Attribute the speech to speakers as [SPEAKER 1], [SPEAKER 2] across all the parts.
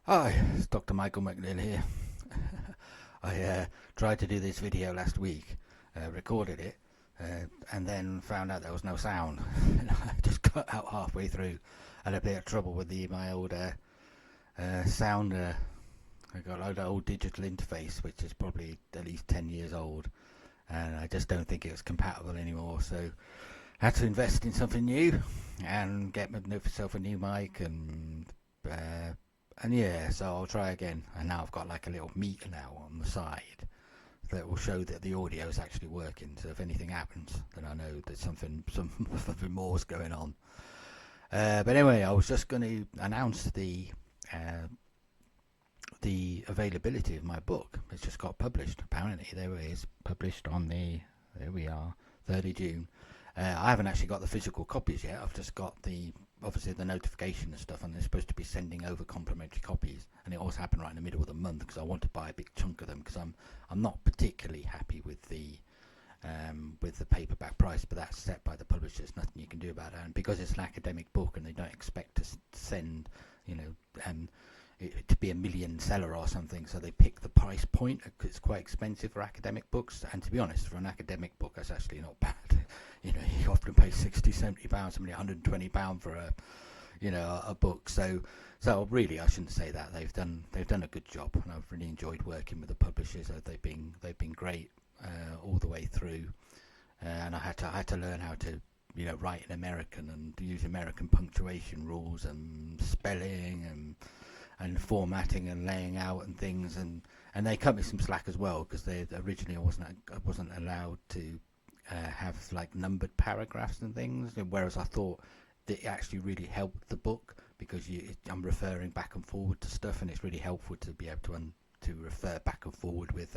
[SPEAKER 1] Hi, it's Dr. Michael McNeil here. I tried to do this video last week, recorded it, and then found out there was no sound. I just cut out halfway through. I had a bit of trouble with my old sound. I got an old digital interface, which is probably at least 10 years old, and I just don't think it was compatible anymore. So I had to invest in something new and get myself a new mic and yeah, so I'll try again. And now I've got like a little meter now on the side that will show that the audio is actually working. So if anything happens, then I know that something more is going on. But anyway, I was just going to announce the availability of my book. It's just got published. Apparently, there it is, published on there we are, 3rd of June. I haven't actually got the physical copies yet. I've just got obviously the notification and stuff, and they're supposed to be sending over complimentary copies, and it always happened right in the middle of the month because I want to buy a big chunk of them because I'm not particularly happy with the paperback price, but that's set by the publisher. There's nothing you can do about that, and because it's an academic book and they don't expect to send it to be a million seller or something, so they pick the price point because it's quite expensive for academic books. And to be honest, for an academic book, that's actually not bad. You often pay 60, 70 pounds, somebody 120 pound for a book. So really, I shouldn't say that. They've done a good job, and I've really enjoyed working with the publishers. They've been great all the way through, and I had to learn how to write in American and use American punctuation rules and spelling and formatting and laying out and things, and they cut me some slack as well because they originally I wasn't allowed to have like numbered paragraphs and things, whereas I thought that it actually really helped the book because I'm referring back and forward to stuff, and it's really helpful to be able to refer back and forward with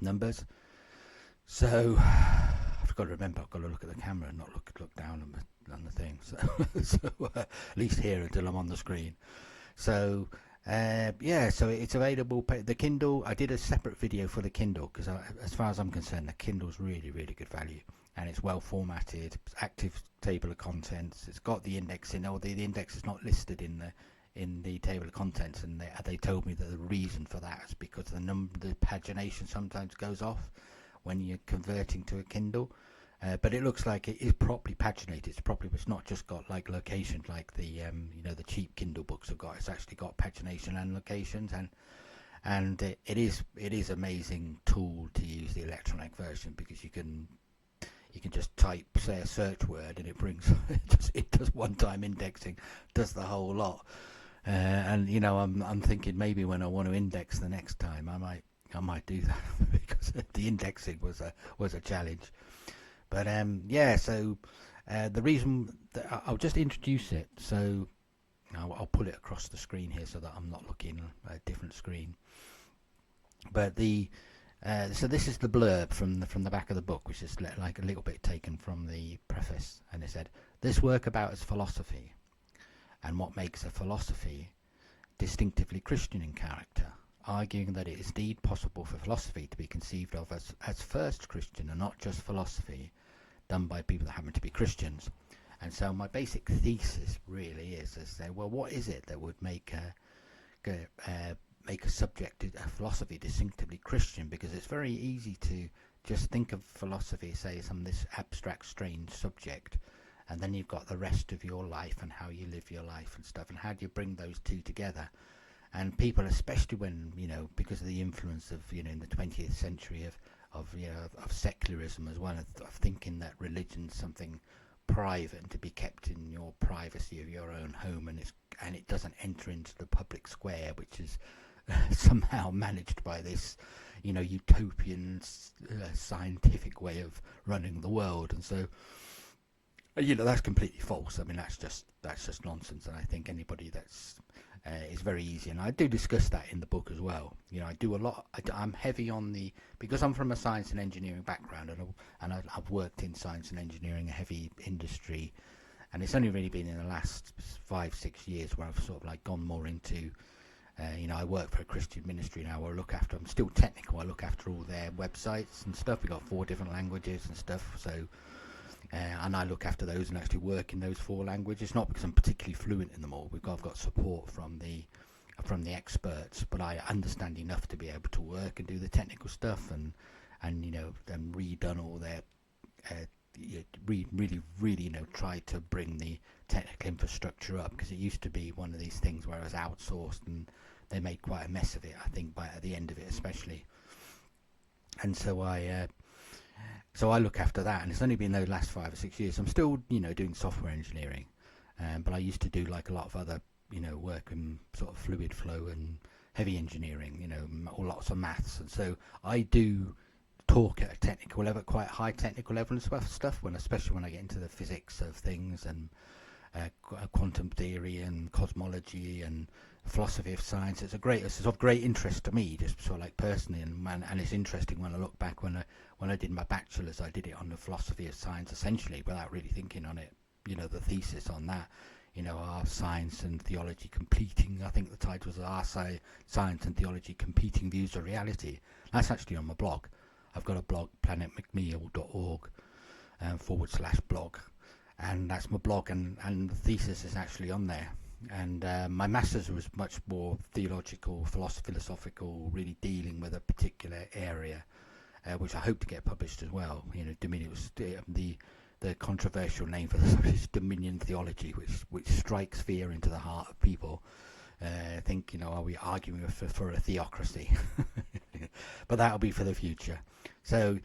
[SPEAKER 1] numbers. So I've got to remember, I've got to look at the camera and not look down on the thing. So at least here until I'm on the screen. So so it's available. The Kindle, I did a separate video for the Kindle because as far as I'm concerned, the Kindle's really, really good value, and it's well formatted, active table of contents. It's got the indexing, although the index is not listed in the table of contents, and they told me that the reason for that is because the pagination sometimes goes off when you're converting to a Kindle. But it looks like it is properly paginated. It's not just got like locations like the cheap Kindle books have got. It's actually got pagination and locations, and it is amazing tool to use the electronic version because you can just type, say, a search word, and it brings it does one-time indexing, does the whole lot. And I'm thinking maybe when I want to index the next time, I might do that because the indexing was a challenge. But so the reason that I'll just introduce it. So I'll pull it across the screen here so that I'm not looking at a different screen. But so this is the blurb from the back of the book, which is like a little bit taken from the preface, and it said, "This work about is philosophy, and what makes a philosophy distinctively Christian in character, arguing that it is indeed possible for philosophy to be conceived of as first Christian and not just philosophy done by people that happen to be Christians." And so my basic thesis really is to say, well, what is it that would make a subject of philosophy distinctively Christian? Because it's very easy to just think of philosophy, say, as this abstract, strange subject, and then you've got the rest of your life and how you live your life and stuff, and how do you bring those two together? And people, especially when because of the influence of in the 20th century of secularism as well, of thinking that religion's something private and to be kept in your privacy of your own home, and it doesn't enter into the public square, which is somehow managed by this utopian scientific way of running the world. And so that's completely false. I mean, that's just nonsense. And I think anybody that's is very easy, and I do discuss that in the book as well. I do a lot. I'm heavy on because I'm from a science and engineering background, and I've worked in science and engineering, a heavy industry, and it's only really been in the last 5-6 years where I've sort of like gone more into. I work for a Christian ministry now. I'm still technical. I look after all their websites and stuff. We've got 4 different languages and stuff. So and I look after those and actually work in those 4 languages. Not because I'm particularly fluent in them all. I've got support from the experts, but I understand enough to be able to work and do the technical stuff, and then redone all their really try to bring the technical infrastructure up, because it used to be one of these things where it was outsourced and they made quite a mess of it, I think, at the end of it especially. And so I look after that, and it's only been those last 5 or 6 years. I'm still doing software engineering, but I used to do like a lot of other work in sort of fluid flow and heavy engineering, or lots of maths. And so I do talk at a technical level, quite high technical level and stuff, especially when I get into the physics of things, and quantum theory and cosmology and philosophy of science. It's of great interest to me, just sort of like personally, and it's interesting when I look back when I did my bachelor's. I did it on the philosophy of science, essentially, without really thinking on it. The thesis on that. Are science and theology competing? I think the title was Are Science and Theology Competing Views of Reality? That's actually on my blog. I've got a blog, planetmcneil.org /blog, and that's my blog, and the thesis is actually on there. And my master's was much more theological, philosophical, really dealing with a particular area, which I hope to get published as well. Dominion was the controversial name for the subject is Dominion Theology, which strikes fear into the heart of people. Think, are we arguing for a theocracy? But that'll be for the future. So,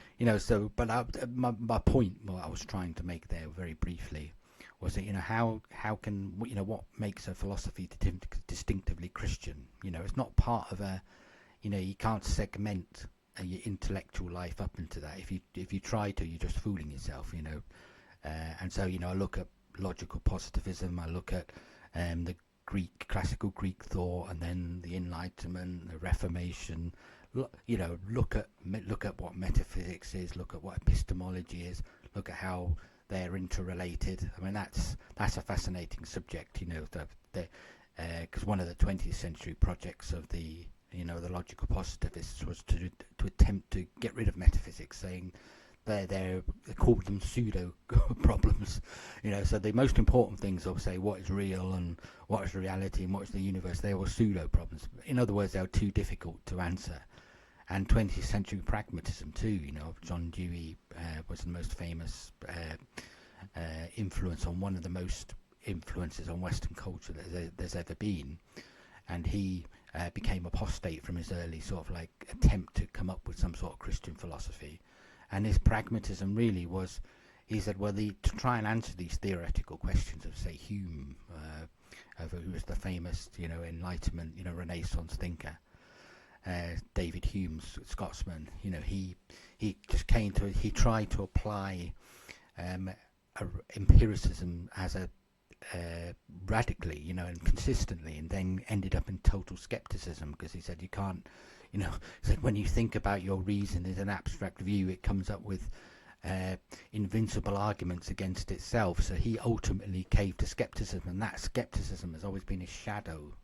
[SPEAKER 1] but my point, what I was trying to make there very briefly, was that, how can, what makes a philosophy distinctively Christian? It's not part of you can't segment your intellectual life up into that. If you try to, you're just fooling yourself, and so, I look at logical positivism, I look at the classical Greek thought, and then the Enlightenment, the Reformation. Look at what metaphysics is, look at what epistemology is, look at how they're interrelated. I mean, that's a fascinating subject, because one of the 20th century projects of the logical positivists was to attempt to get rid of metaphysics, saying they called them pseudo problems. So the most important things are, say, what is real and what is reality and what is the universe. They were pseudo problems. In other words, they were too difficult to answer. And 20th century pragmatism too. John Dewey was the most famous influence on one of the most influences on Western culture that there's ever been, and he became apostate from his early sort of like attempt to come up with some sort of Christian philosophy. And his pragmatism really was, he said, well, to try and answer these theoretical questions of, say, Hume, who was the famous, Enlightenment, Renaissance thinker, David Hume, Scotsman, he just he tried to apply empiricism as a radically, and consistently, and then ended up in total skepticism, because he said you can't, he said when you think about your reason as an abstract view, it comes up with invincible arguments against itself. So he ultimately caved to skepticism, and that skepticism has always been his shadow.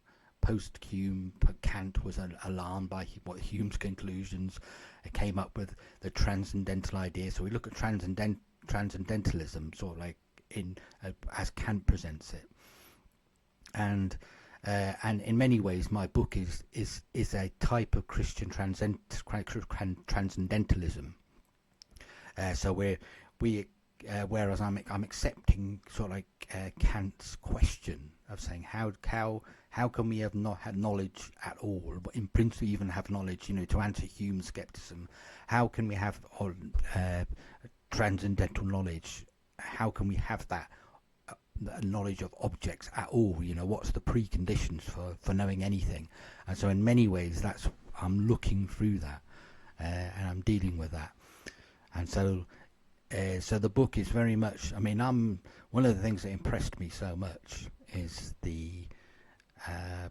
[SPEAKER 1] Post-Hume, Kant was alarmed by what Hume's conclusions. It came up with the transcendental idea. So we look at transcendentalism, sort of like as Kant presents it, and in many ways, my book is a type of Christian transcendentalism. So whereas I'm accepting sort of like Kant's question of saying how can we have not had knowledge at all, but in principle even have knowledge, to answer Hume's skepticism. How can we have transcendental knowledge? How can we have that knowledge of objects at all? What's the preconditions for knowing anything? And so in many ways, I'm looking through that, and I'm dealing with that. And so the book is very much, one of the things that impressed me so much is I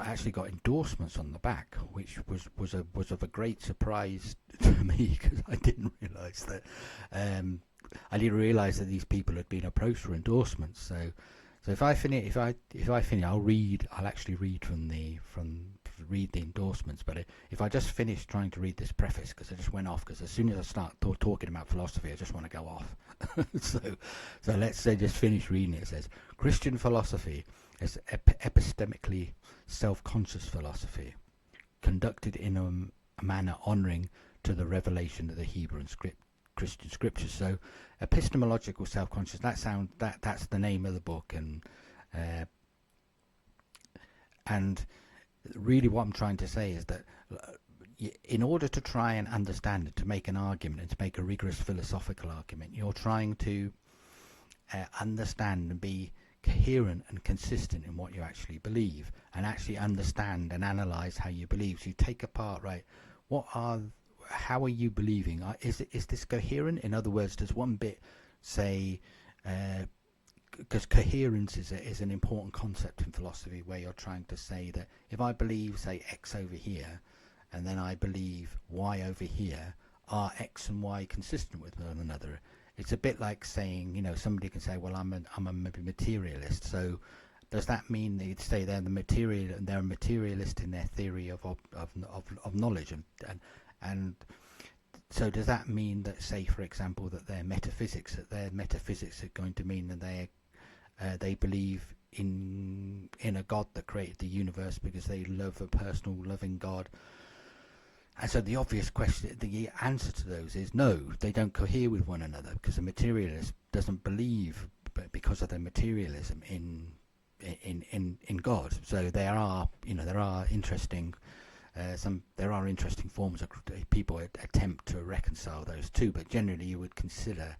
[SPEAKER 1] actually got endorsements on the back, which was of a great surprise to me, because I didn't realise that these people had been approached for endorsements. So if I finish, I'll actually read from to read the endorsements, but if I just finish trying to read this preface, because I just went off, because as soon as I start talking about philosophy, I just want to go off. so let's say just finish reading it. It says, Christian philosophy is epistemically self-conscious philosophy, conducted in a manner honouring to the revelation of the Hebrew and Christian scriptures. So epistemological self-conscious, that's the name of the book, and really what I'm trying to say is that in order to try and understand it, to make an argument and to make a rigorous philosophical argument, you're trying to understand and be coherent and consistent in what you actually believe, and actually understand and analyze how you believe. So you take apart, right, how are you believing? Is this coherent? In other words, does one bit say, because coherence is an important concept in philosophy, where you're trying to say that if I believe, say, X over here, and then I believe Y over here, are X and Y consistent with one another? It's a bit like saying, somebody can say, well, I'm a materialist. So does that mean they'd say they're a materialist in their theory of knowledge, and so does that mean that, say, for example, that their metaphysics are going to mean that they believe in a God that created the universe because they love a personal loving God? And so the obvious question, the answer to those is no, they don't cohere with one another, because a materialist doesn't believe, because of their materialism, in God. So there are interesting forms of people attempt to reconcile those two, but generally you would consider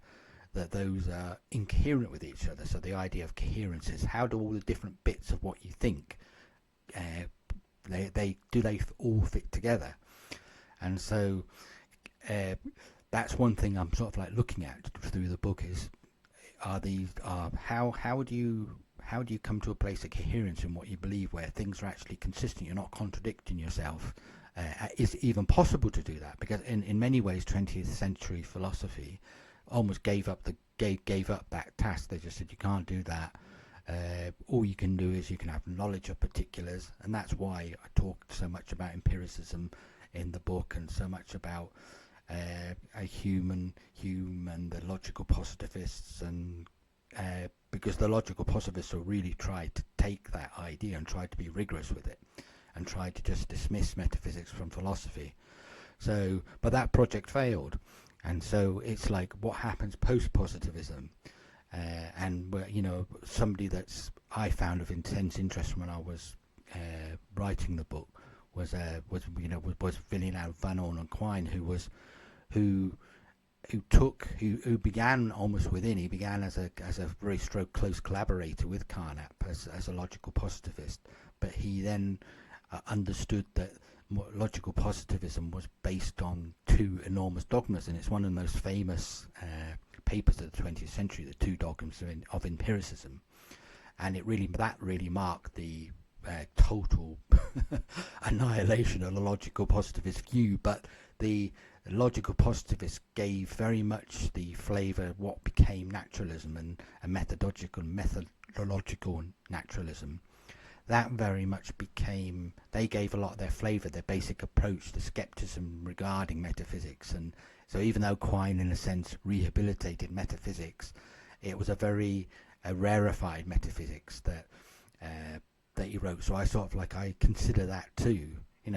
[SPEAKER 1] that those are incoherent with each other. So the idea of coherence is, how do all the different bits of what you think they all fit together? And so that's one thing I'm sort of like looking at through the book, is how do you come to a place of coherence in what you believe, where things are actually consistent, you're not contradicting yourself? Is it even possible to do that? Because in many ways 20th century philosophy almost gave up that task. They just said, you can't do that. All you can do is you can have knowledge of particulars, and that's why I talked so much about empiricism in the book, and so much about Hume and the logical positivists, and because the logical positivists have really tried to take that idea and tried to be rigorous with it, and tried to just dismiss metaphysics from philosophy. So, but that project failed, and so it's like, what happens post-positivism? And somebody that's I found of intense interest when I was writing the book was William Van Orn Quine, who began almost within. He began as a very close collaborator with Carnap as a logical positivist, but he then understood that logical positivism was based on two enormous dogmas, and it's one of the most famous papers of the 20th century, the two dogmas of empiricism, and that really marked the total annihilation of the logical positivist view. But the logical positivists gave very much the flavour of what became naturalism and methodological naturalism. That very much became, they gave a lot of their flavour, their basic approach to skepticism regarding metaphysics. And so even though Quine in a sense rehabilitated metaphysics, it was a very rarefied metaphysics that he wrote. So I sort of like, I consider that too.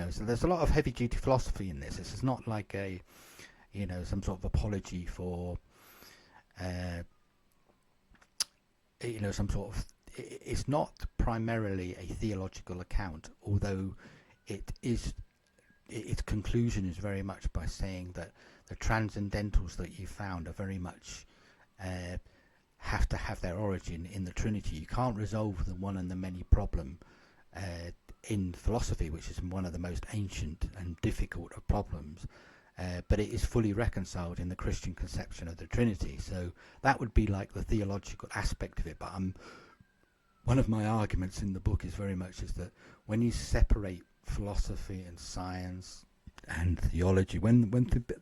[SPEAKER 1] So there's a lot of heavy duty philosophy in this. This is not like a, some sort of apology for, some sort of, it's not primarily a theological account, although its conclusion is very much by saying that the transcendentals that you found are very much have to have their origin in the Trinity. You can't resolve the one and the many problem in philosophy, which is one of the most ancient and difficult of problems, but it is fully reconciled in the Christian conception of the Trinity. So that would be like the theological aspect of it. But one of my arguments in the book is very much is that when you separate philosophy and science and theology, when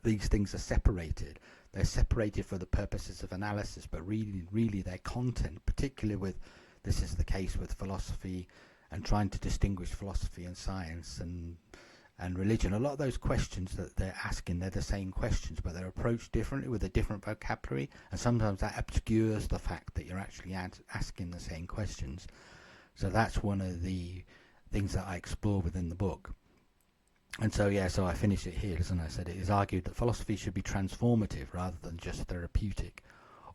[SPEAKER 1] these things are separated, they're separated for the purposes of analysis, but really their content, particularly this is the case with philosophy and trying to distinguish philosophy and science and religion. A lot of those questions that they're asking, they're the same questions, but they're approached differently with a different vocabulary, and sometimes that obscures the fact that you're actually asking the same questions. So that's one of the things that I explore within the book. And so I finish it here, as I said. It is argued that philosophy should be transformative rather than just therapeutic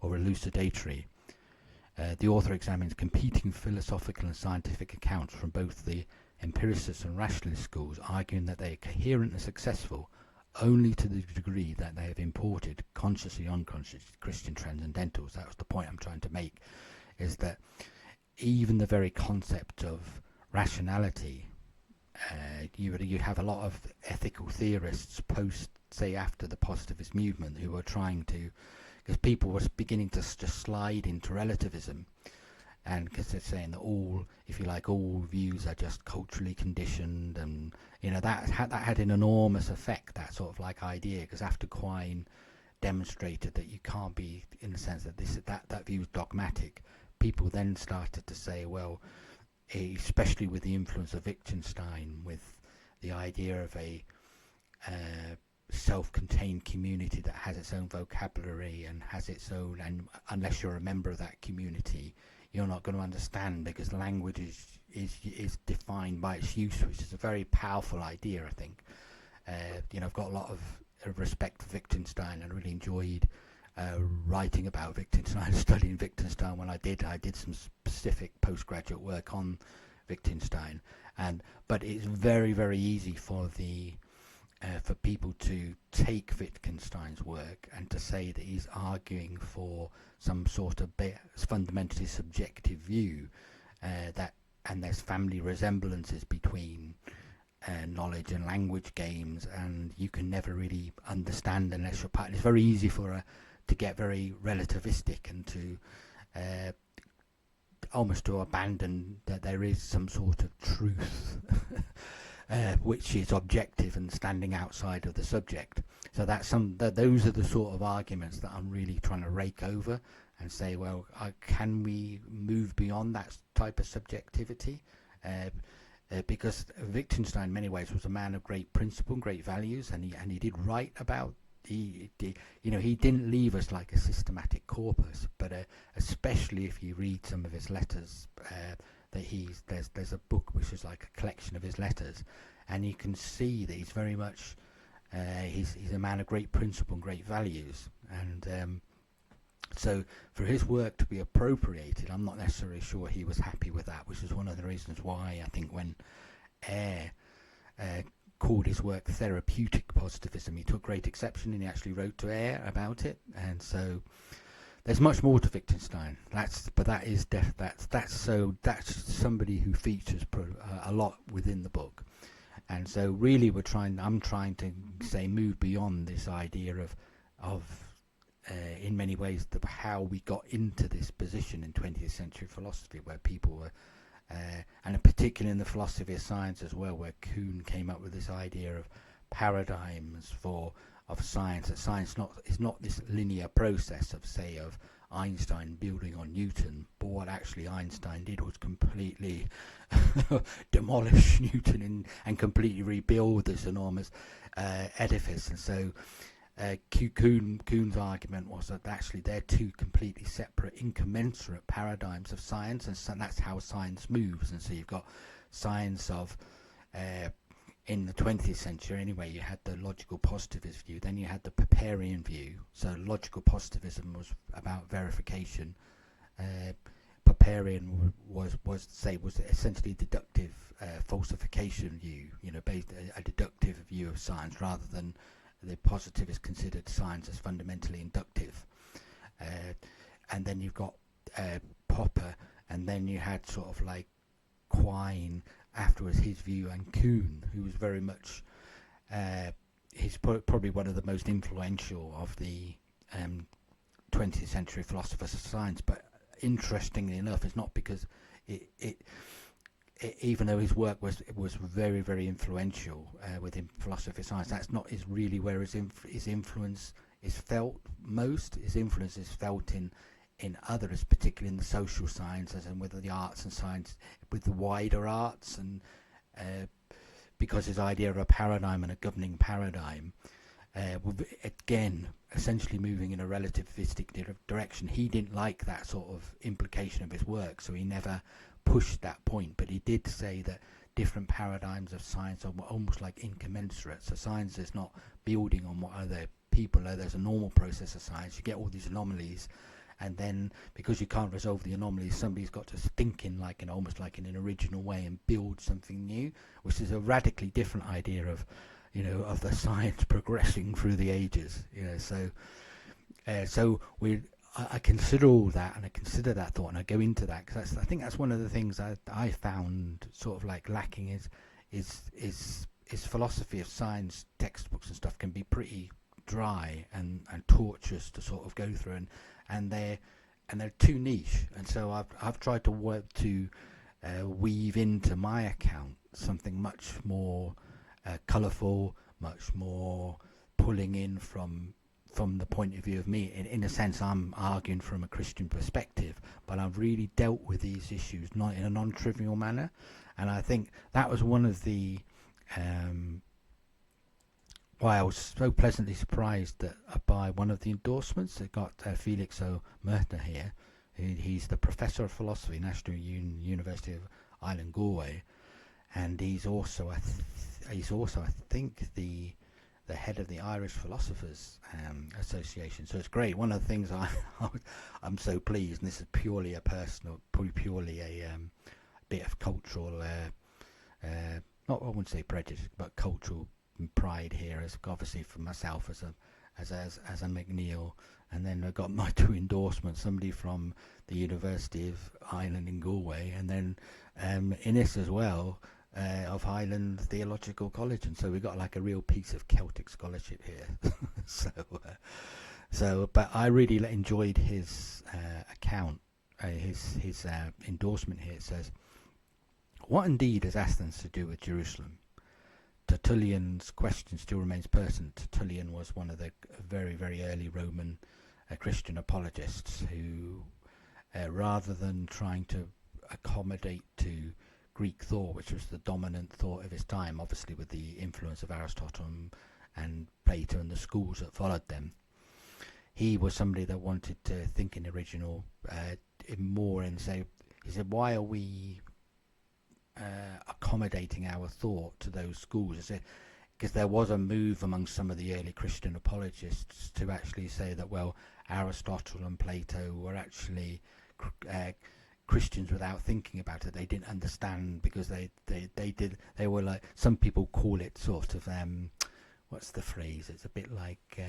[SPEAKER 1] or elucidatory. The author examines competing philosophical and scientific accounts from both the empiricist and rationalist schools, arguing that they are coherent and successful only to the degree that they have imported consciously unconscious Christian transcendentals. That was the point I'm trying to make, is that even the very concept of rationality, you have a lot of ethical theorists after the positivist movement who were trying to, because people were beginning to just slide into relativism, and because they're saying that all views are just culturally conditioned, and that had an enormous effect, that sort of like idea, because after Quine demonstrated that you can't be, in the sense that that view is dogmatic, people then started to say, well, especially with the influence of Wittgenstein, with the idea of a self-contained community that has its own vocabulary and has its own, and unless you're a member of that community, you're not going to understand, because language is defined by its use, which is a very powerful idea, I think. I've got a lot of respect for Wittgenstein, and really enjoyed writing about Wittgenstein, studying Wittgenstein. When I did some specific postgraduate work on Wittgenstein, but it's very, very easy for people to take Wittgenstein's work and to say that he's arguing for some sort of fundamentally subjective view, and there's family resemblances between knowledge and language games, and you can never really understand unless you're part. It's very easy to get very relativistic and to almost to abandon that there is some sort of truth which is objective and standing outside of the subject. So those are the sort of arguments that I'm really trying to rake over and say, well, can we move beyond that type of subjectivity? Because Wittgenstein in many ways was a man of great principle and great values, and he did write about, he didn't leave us like a systematic corpus, but especially if you read some of his letters, there's a book which is like a collection of his letters, and you can see that he's very much he's a man of great principle and great values, and so for his work to be appropriated, I'm not necessarily sure he was happy with that, which is one of the reasons why I think when Eyre called his work therapeutic positivism, he took great exception, and he actually wrote to Eyre about it. And so there's much more to Wittgenstein. That's somebody who features a lot within the book. And so really I'm trying to say move beyond this idea of in many ways how we got into this position in 20th century philosophy, where people were and particularly in the philosophy of science as well, where Kuhn came up with this idea of paradigms of science, that science is not this linear process of Einstein building on Newton, but what actually Einstein did was completely demolish Newton and completely rebuild this enormous edifice. And so Kuhn's argument was that actually they're two completely separate, incommensurate paradigms of science, and so that's how science moves. And so you've got science of in the 20th century anyway, you had the logical positivist view, then you had the Popperian view. So logical positivism was about verification. Popperian was essentially deductive falsification view, based a deductive view of science, rather than the positivists considered science as fundamentally inductive. And then you've got Popper, and then you had sort of like Quine afterwards, his view, and Kuhn, who was very much he's probably one of the most influential of the 20th century philosophers of science. But interestingly enough, it's not because even though his work was very, very influential within philosophy of science, that's not is really where his influence is felt most. His influence is felt in in others, particularly in the social sciences and with the arts and science, with the wider arts, and because his idea of a paradigm and a governing paradigm, again, essentially moving in a relativistic direction. He didn't like that sort of implication of his work, so he never pushed that point, but he did say that different paradigms of science are almost like incommensurate. So science is not building on what other people are. There's a normal process of science. You get all these anomalies, and then because you can't resolve the anomalies, somebody's got to think in like almost like in an original way and build something new, which is a radically different idea of, of the science progressing through the ages. So I consider all that, and I consider that thought, and I go into that because I think that's one of the things I found sort of like lacking is philosophy of science textbooks and stuff can be pretty dry and torturous to sort of go through, and they're too niche, and so I've tried to work to weave into my account something much more colourful, much more pulling in from the point of view of me. In a sense, I'm arguing from a Christian perspective, but I've really dealt with these issues not in a non-trivial manner, and I think that was one of the why I was so pleasantly surprised that by one of the endorsements that got Felix O'Murtna here. He's the Professor of Philosophy, National University of Ireland, Galway, and he's also I think the head of the Irish Philosophers Association. So it's great. One of the things I'm so pleased, and this is purely a personal, purely a bit of cultural, not I wouldn't say prejudice, but cultural pride here, as obviously for myself as a McNeil, and then I got my two endorsements, somebody from the University of Ireland in Galway, and then Innes as well, of Highland Theological College, and so we got like a real piece of Celtic scholarship here. But I really enjoyed his account, his endorsement here. It says, "What indeed has Athens to do with Jerusalem? Tertullian's question still remains pertinent." Tertullian was one of the very, very early Roman Christian apologists who, rather than trying to accommodate to Greek thought, which was the dominant thought of his time, obviously with the influence of Aristotle and Plato and the schools that followed them, he was somebody that wanted to think in original, more, and say, he said, why are we accommodating our thought to those schools? Because there was a move among some of the early Christian apologists to actually say that, well, Aristotle and Plato were actually Christians without thinking about it. They didn't understand because they were like, some people call it sort of what's the phrase? It's a bit like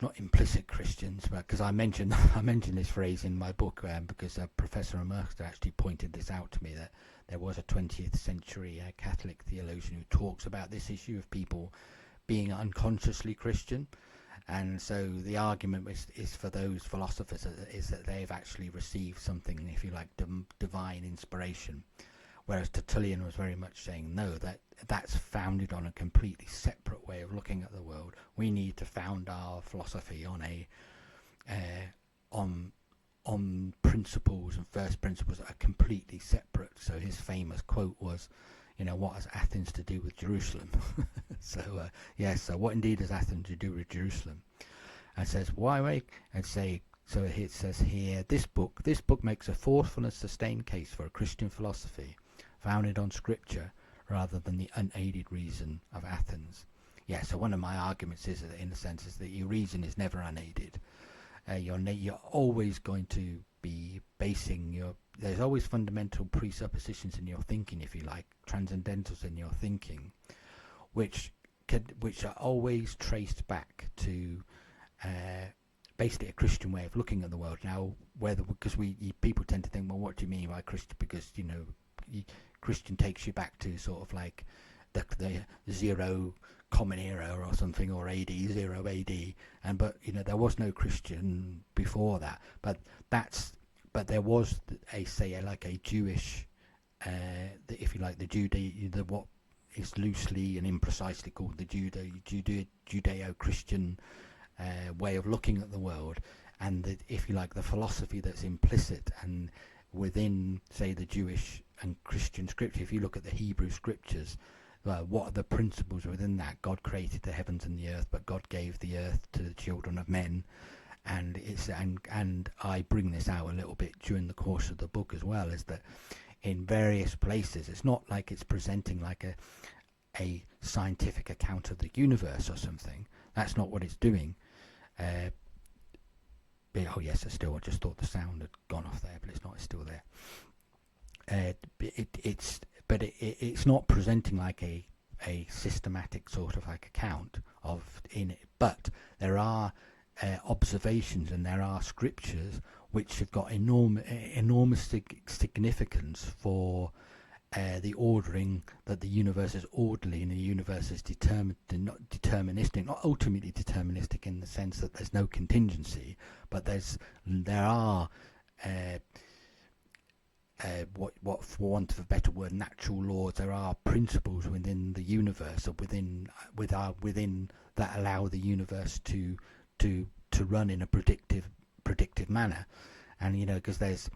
[SPEAKER 1] not implicit Christians, but because I mentioned this phrase in my book because Professor O'Murtna actually pointed this out to me, that there was a 20th century Catholic theologian who talks about this issue of people being unconsciously Christian. And so the argument is for those philosophers is that they've actually received something, if you like, divine inspiration, whereas Tertullian was very much saying no, that's founded on a completely separate way of looking at the world. We need to found our philosophy on on principles and first principles that are completely separate. So his famous quote was, what has Athens to do with Jerusalem? So what indeed has Athens to do with Jerusalem? And says, why make, and say, so it says here, this book makes a forceful and sustained case for a Christian philosophy founded on scripture rather than the unaided reason of Athens. So one of my arguments is that, in a sense, is that your reason is never unaided. You're always going to be basing there's always fundamental presuppositions in your thinking, if you like, transcendentals in your thinking, which are always traced back to basically a Christian way of looking at the world. Now, because people tend to think, well, what do you mean by Christian? Because Christian takes you back to sort of like the zero common era or something, or AD 0 AD, but there was no Christian before that. But there was a Jewish, if you like, the what is loosely and imprecisely called the Judeo-Christian way of looking at the world, and the, if you like, the philosophy that's implicit and within, say, the Jewish and Christian scripture. If you look at the Hebrew scriptures, what are the principles within that? God created the heavens and the earth, but God gave the earth to the children of men. And it's and I bring this out a little bit during the course of the book as well, is that in various places, it's not like it's presenting like a scientific account of the universe or something. That's not what it's doing. Oh yes, I just thought the sound had gone off there, but it's not. It's still there. It's not presenting like a systematic sort of like account of in it, but there are observations and there are scriptures which have got enormous significance for the ordering, that the universe is orderly and the universe is not deterministic, not ultimately deterministic in the sense that there's no contingency, but there are what for want of a better word, natural laws. There are principles within the universe, or within that allow the universe to run in a predictive manner. And because there's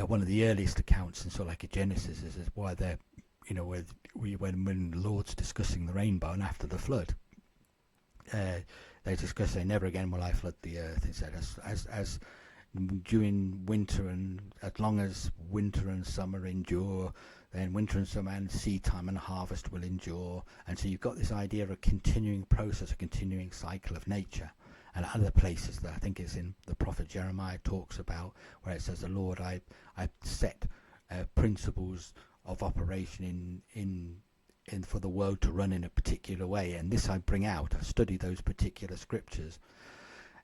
[SPEAKER 1] one of the earliest accounts in sort of like a Genesis is why they're when the Lord's discussing the rainbow and after the flood, they discuss, say, never again will I flood the earth. He said, as during winter, and as long as winter and summer endure, then winter and summer and seed time and harvest will endure. And so you've got this idea of a continuing process, a continuing cycle of nature. And other places that I think is in the prophet Jeremiah talks about, where it says, the Lord, I set principles of operation in for the world to run in a particular way, and this I bring out. I study those particular scriptures.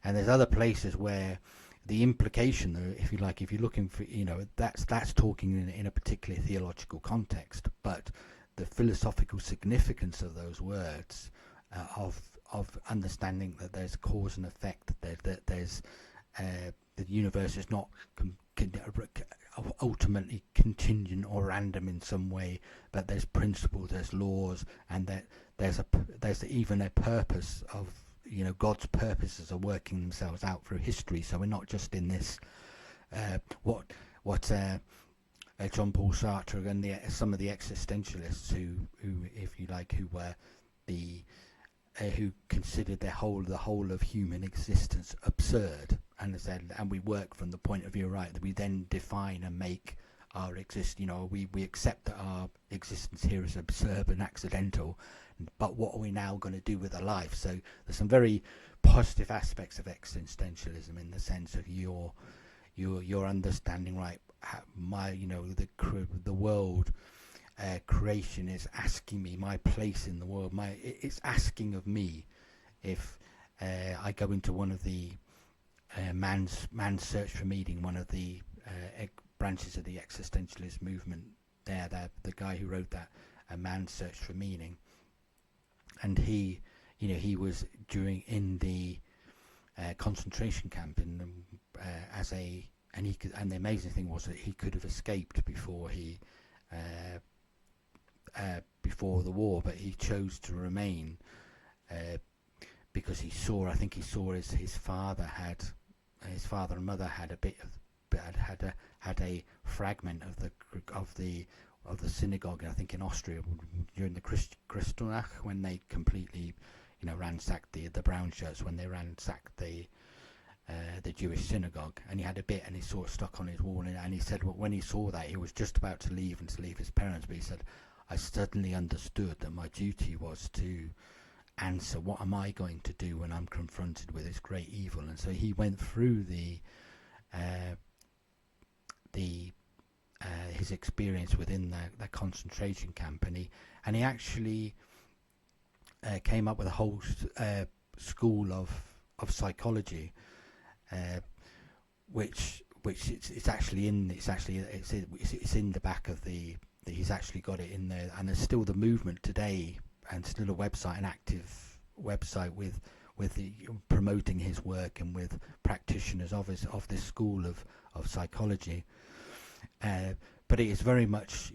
[SPEAKER 1] And there's other places where the implication, though, if you like, if you're looking for, that's talking in a particular theological context, but the philosophical significance of those words, of understanding that there's cause and effect, that there's the universe is not ultimately contingent or random in some way, but there's principles, there's laws, and that there's even a purpose of, God's purposes are working themselves out through history. So we're not just in this what John Paul Sartre and some of the existentialists who if you like, who were who considered the whole of human existence absurd, and said, and we work from the point of view, right, that we then define and make our we accept that our existence here is absurd and accidental, but what are we now going to do with our life? So there's some very positive aspects of existentialism in the sense of your understanding, right, the world, creation is asking me my place in the world. It's asking of me if I go into one of the man's search for meaning, one of the branches of the existentialist movement. The guy who wrote that, A Man's Search for Meaning, and he was in the concentration camp and the amazing thing was that he could have escaped before the war, but he chose to remain because he saw his father and mother had a fragment of the synagogue, I think in Austria, during the Kristallnacht, when they completely ransacked the brown shirts, when they ransacked the Jewish synagogue, and he had a bit, and he saw it stuck on his wall, and he said, well, when he saw that, he was just about to leave his parents, but he said, I suddenly understood that my duty was to answer, what am I going to do when I'm confronted with this great evil? And so he went through his experience within the concentration camp, and he actually came up with a whole school of psychology, which it's actually in the back of the. He's actually got it in there, and there's still the movement today, and still a website, an active website with promoting his work and with practitioners of this school of psychology. But it is very much,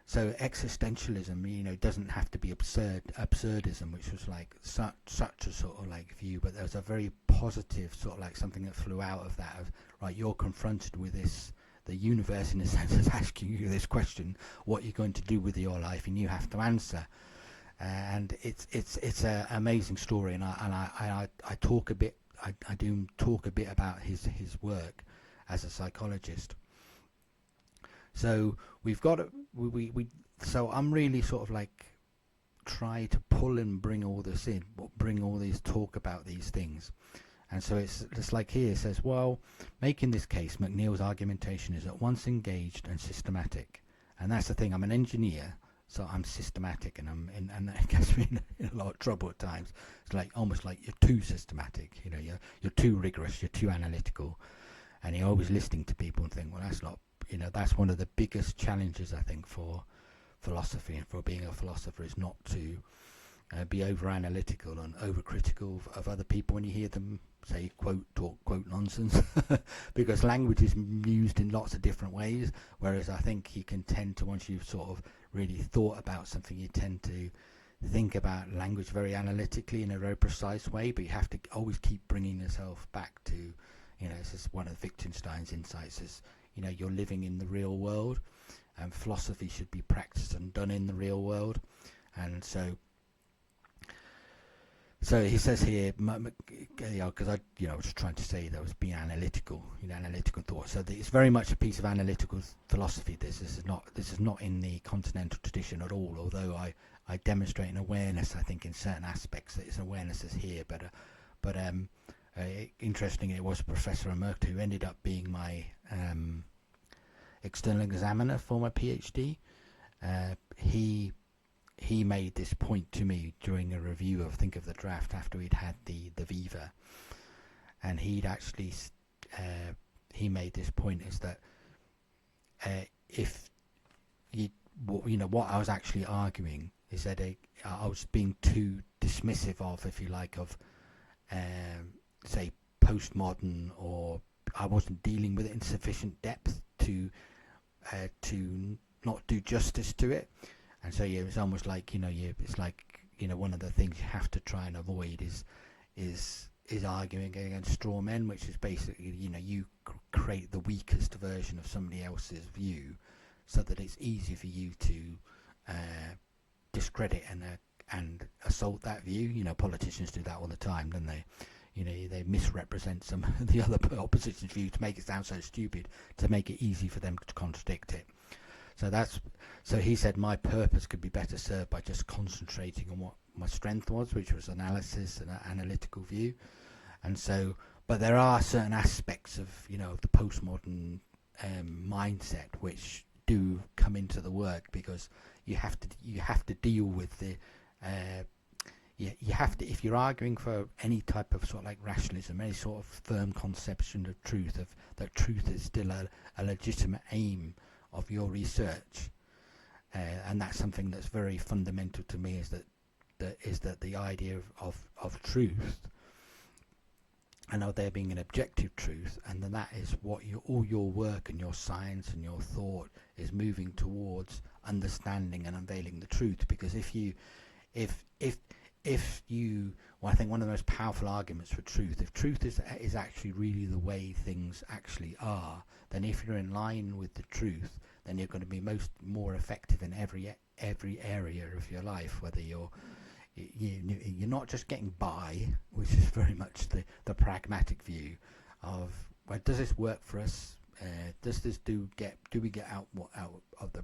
[SPEAKER 1] So existentialism, doesn't have to be absurdism, which was like such a sort of like view, but there was a very positive sort of like something that flew out of that. Of, right, you're confronted with this. The universe, in a sense, is asking you this question: what you're going to do with your life, and you have to answer. And it's an amazing story, and I talk a bit. I do talk a bit about his work as a psychologist. So we've got so I'm really sort of like try to pull and bring all this in, bring all these talk about these things. And so it's like here it says, well, making this case, McNeil's argumentation is at once engaged and systematic. And that's the thing, I'm an engineer, so I'm systematic, and and that gets me in a lot of trouble at times. It's like almost like you're too systematic, you're too rigorous, you're too analytical, and you're always listening to people and think, well, that's not, that's one of the biggest challenges, I think, for philosophy and for being a philosopher, is not to be over analytical and over critical of other people when you hear them say quote nonsense because language is used in lots of different ways, whereas I think you can tend to, once you've sort of really thought about something, you tend to think about language very analytically in a very precise way, but you have to always keep bringing yourself back to, this is one of Wittgenstein's insights, is you're living in the real world, and philosophy should be practiced and done in the real world. And so he says here, because I was trying to say that was being analytical, analytical thought. So it's very much a piece of analytical philosophy. This is not in the continental tradition at all. Although I demonstrate an awareness, I think, in certain aspects that its awareness is here. But interestingly, it was Professor Merkt who ended up being my external examiner for my PhD. He made this point to me during a review of the draft after we'd had the Viva, and he'd actually he made this point, is that if you what I was actually arguing is that I was being too dismissive of, if you like, of say postmodern, or I wasn't dealing with it in sufficient depth to not do justice to it. And so it's almost like it's like one of the things you have to try and avoid is arguing against straw men, which is basically you create the weakest version of somebody else's view, so that it's easy for you to discredit and assault that view. Politicians do that all the time, don't they? They misrepresent some of the other opposition's view to make it sound so stupid, to make it easy for them to contradict it. So he said my purpose could be better served by just concentrating on what my strength was, which was analysis and an analytical view. And so, but there are certain aspects of the postmodern mindset which do come into the work, because you have to deal with the you have to, if you're arguing for any type of sort of like rationalism, any sort of firm conception of truth, of that truth is still a legitimate aim of your research, and that's something that's very fundamental to me, is that the idea of truth, and of there being an objective truth, and then that is what all your work and your science and your thought is moving towards, understanding and unveiling the truth. Because if you well, I think one of the most powerful arguments for truth, if truth is actually really the way things actually are, then if you're in line with the truth, then you're going to be more effective in every area of your life. Whether you're not just getting by, which is very much the pragmatic view of, well, does this work for us? Does this do we get out of the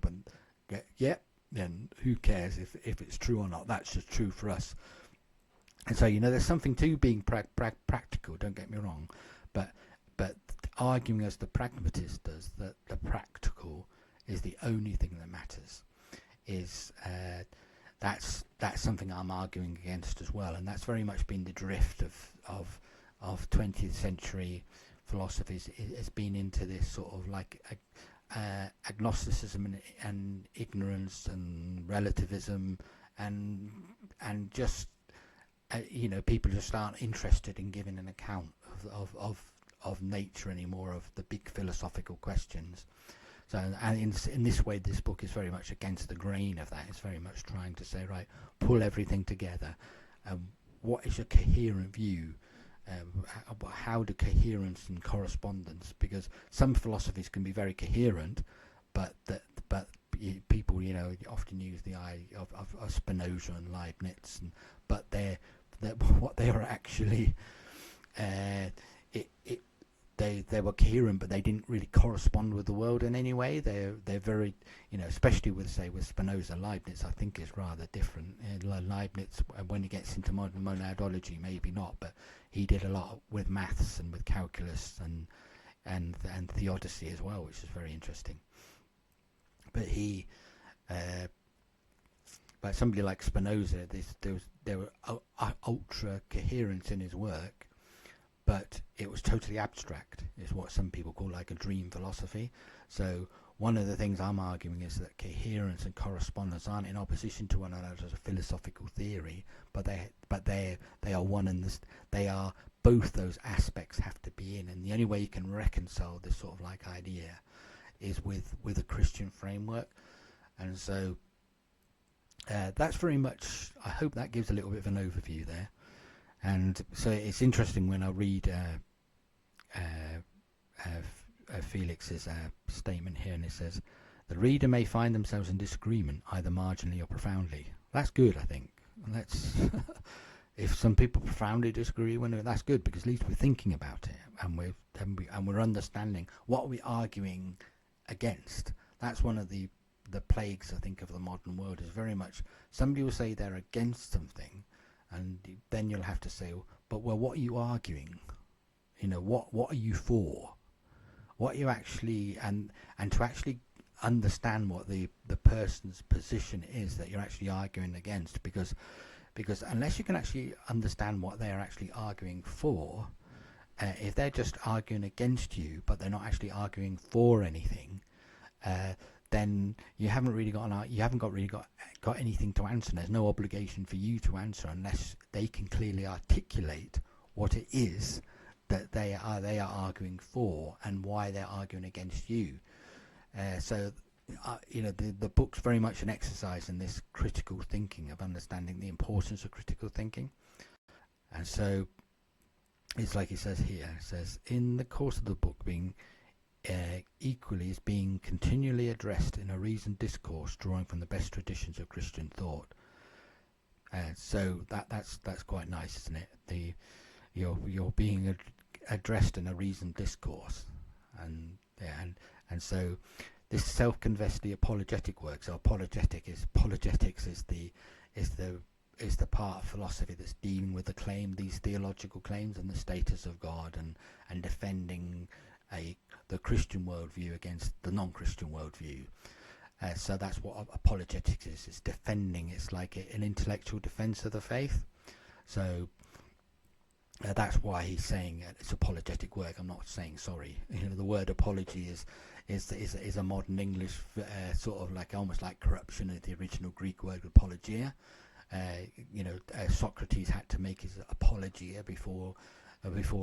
[SPEAKER 1] yep? Then who cares if it's true or not? That's just true for us. And so there's something to being practical. Don't get me wrong, but arguing as the pragmatist does, that the practical is the only thing that matters, is that's something I'm arguing against as well, and that's very much been the drift of 20th century philosophies. Has been into this sort of like agnosticism and ignorance and relativism, and just people just aren't interested in giving an account of nature anymore, of the big philosophical questions. So, and in this way, this book is very much against the grain of that. It's very much trying to say, right, pull everything together. What is a coherent view? How do coherence and correspondence? Because some philosophies can be very coherent, but people, often use the eye of Spinoza and Leibniz, but what they are actually, they were coherent, but they didn't really correspond with the world in any way. They're very, especially with Spinoza. Leibniz, I think, is rather different. Leibniz, when he gets into modern monadology, maybe not, but he did a lot with maths and with calculus and theodicy as well, which is very interesting. But but somebody like Spinoza, there were ultra coherence in his work, but it was totally abstract. It's what some people call like a dream philosophy. So one of the things I'm arguing is that coherence and correspondence aren't in opposition to one another as a philosophical theory, but they are one and this. They are both those aspects have to be in, and the only way you can reconcile this sort of like idea is with a Christian framework. And so that's very much, I hope that gives a little bit of an overview there. And so it's interesting when I read Felix's statement here, and it says, the reader may find themselves in disagreement, either marginally or profoundly. That's good, I think. If some people profoundly disagree, that's good, because at least we're thinking about it, and we're understanding what we're arguing against. That's one of the plagues, I think, of the modern world, is very much somebody will say they're against something, and then you'll have to say, but what are you arguing? What are you for? What you actually, and to actually understand what the person's position is that you're actually arguing against, because unless you can actually understand what they're actually arguing for, if they're just arguing against you but they're not actually arguing for anything, then you haven't really got anything to answer. There's no obligation for you to answer unless they can clearly articulate what it is that they are arguing for and why they're arguing against you. The book's very much an exercise in this critical thinking, of understanding the importance of critical thinking. And so it's like it says here, it says, in the course of the book being equally is being continually addressed in a reasoned discourse drawing from the best traditions of Christian thought. So that's quite nice, isn't it? You're being addressed in a reasoned discourse, and so this self-confessed the apologetic work. So apologetics is the part of philosophy that's dealing with these theological claims and the status of God, and defending the Christian worldview against the non-Christian worldview. So that's what apologetics is. It's defending. It's like an intellectual defense of the faith. So that's why he's saying it's apologetic work. I'm not saying sorry. The word apology is a modern English sort of like almost like corruption of the original Greek word apologia. Socrates had to make his apologia before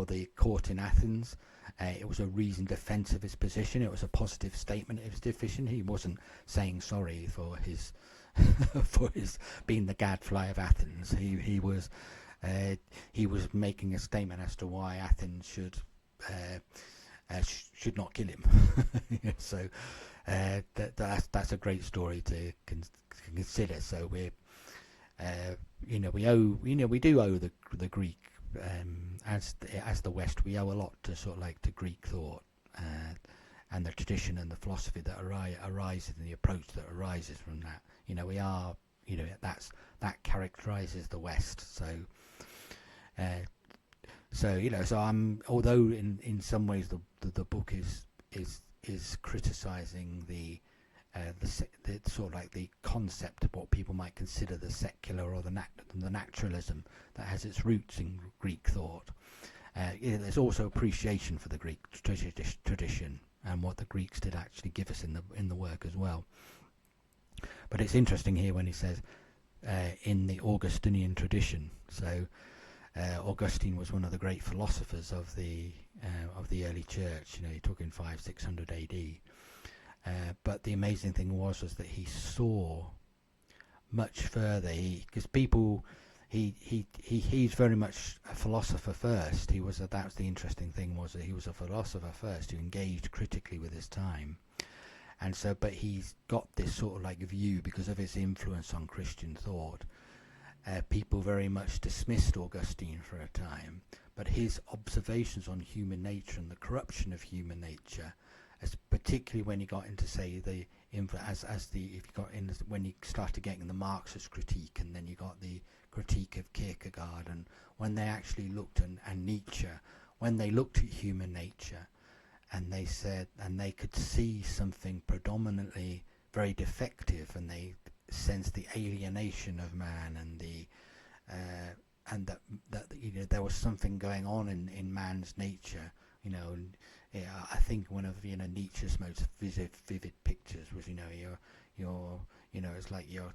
[SPEAKER 1] the court in Athens. It was a reasoned defense of his position. It was a positive statement of his position. He wasn't saying sorry for his for his being the gadfly of Athens. He was making a statement as to why Athens should not kill him. So that's a great story to consider. So we do owe the Greek. As the West, we owe a lot to sort of like to Greek thought and the tradition and the philosophy that arises, and the approach that arises from that. We are, that characterizes the West. So I'm, although in some ways the book is criticizing the sort of like the concept of what people might consider the secular or the naturalism that has its roots in Greek thought. There's also appreciation for the Greek tradition and what the Greeks did actually give us in the work as well. But it's interesting here when he says in the Augustinian tradition. So Augustine was one of the great philosophers of the early church. You're talking 500-600 AD. But the amazing thing was that he saw much further. Because people, he's very much a philosopher first. That was the interesting thing, was that he was a philosopher first who engaged critically with his time. And so, but he's got this sort of like view because of his influence on Christian thought. People very much dismissed Augustine for a time, but his observations on human nature and the corruption of human nature, as particularly when he got into, say, when he started getting the Marxist critique, and then you got the critique of Kierkegaard, and when they actually looked and Nietzsche, when they looked at human nature, and they said, and they could see something predominantly very defective, and they sensed the alienation of man, and that there was something going on in man's nature, and I think one of Nietzsche's most vivid pictures was it's like you're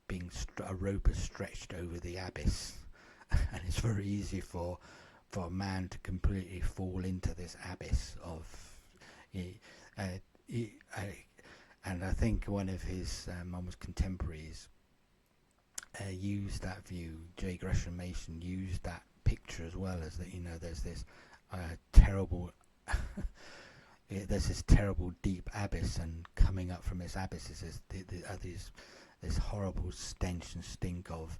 [SPEAKER 1] being a rope is stretched over the abyss, and it's very easy for man to completely fall into this abyss of and I think one of his almost contemporaries used that view. J. Gresham Mason used that picture as well, as that there's this terrible there's this terrible deep abyss, and coming up from this abyss is this horrible stench and stink of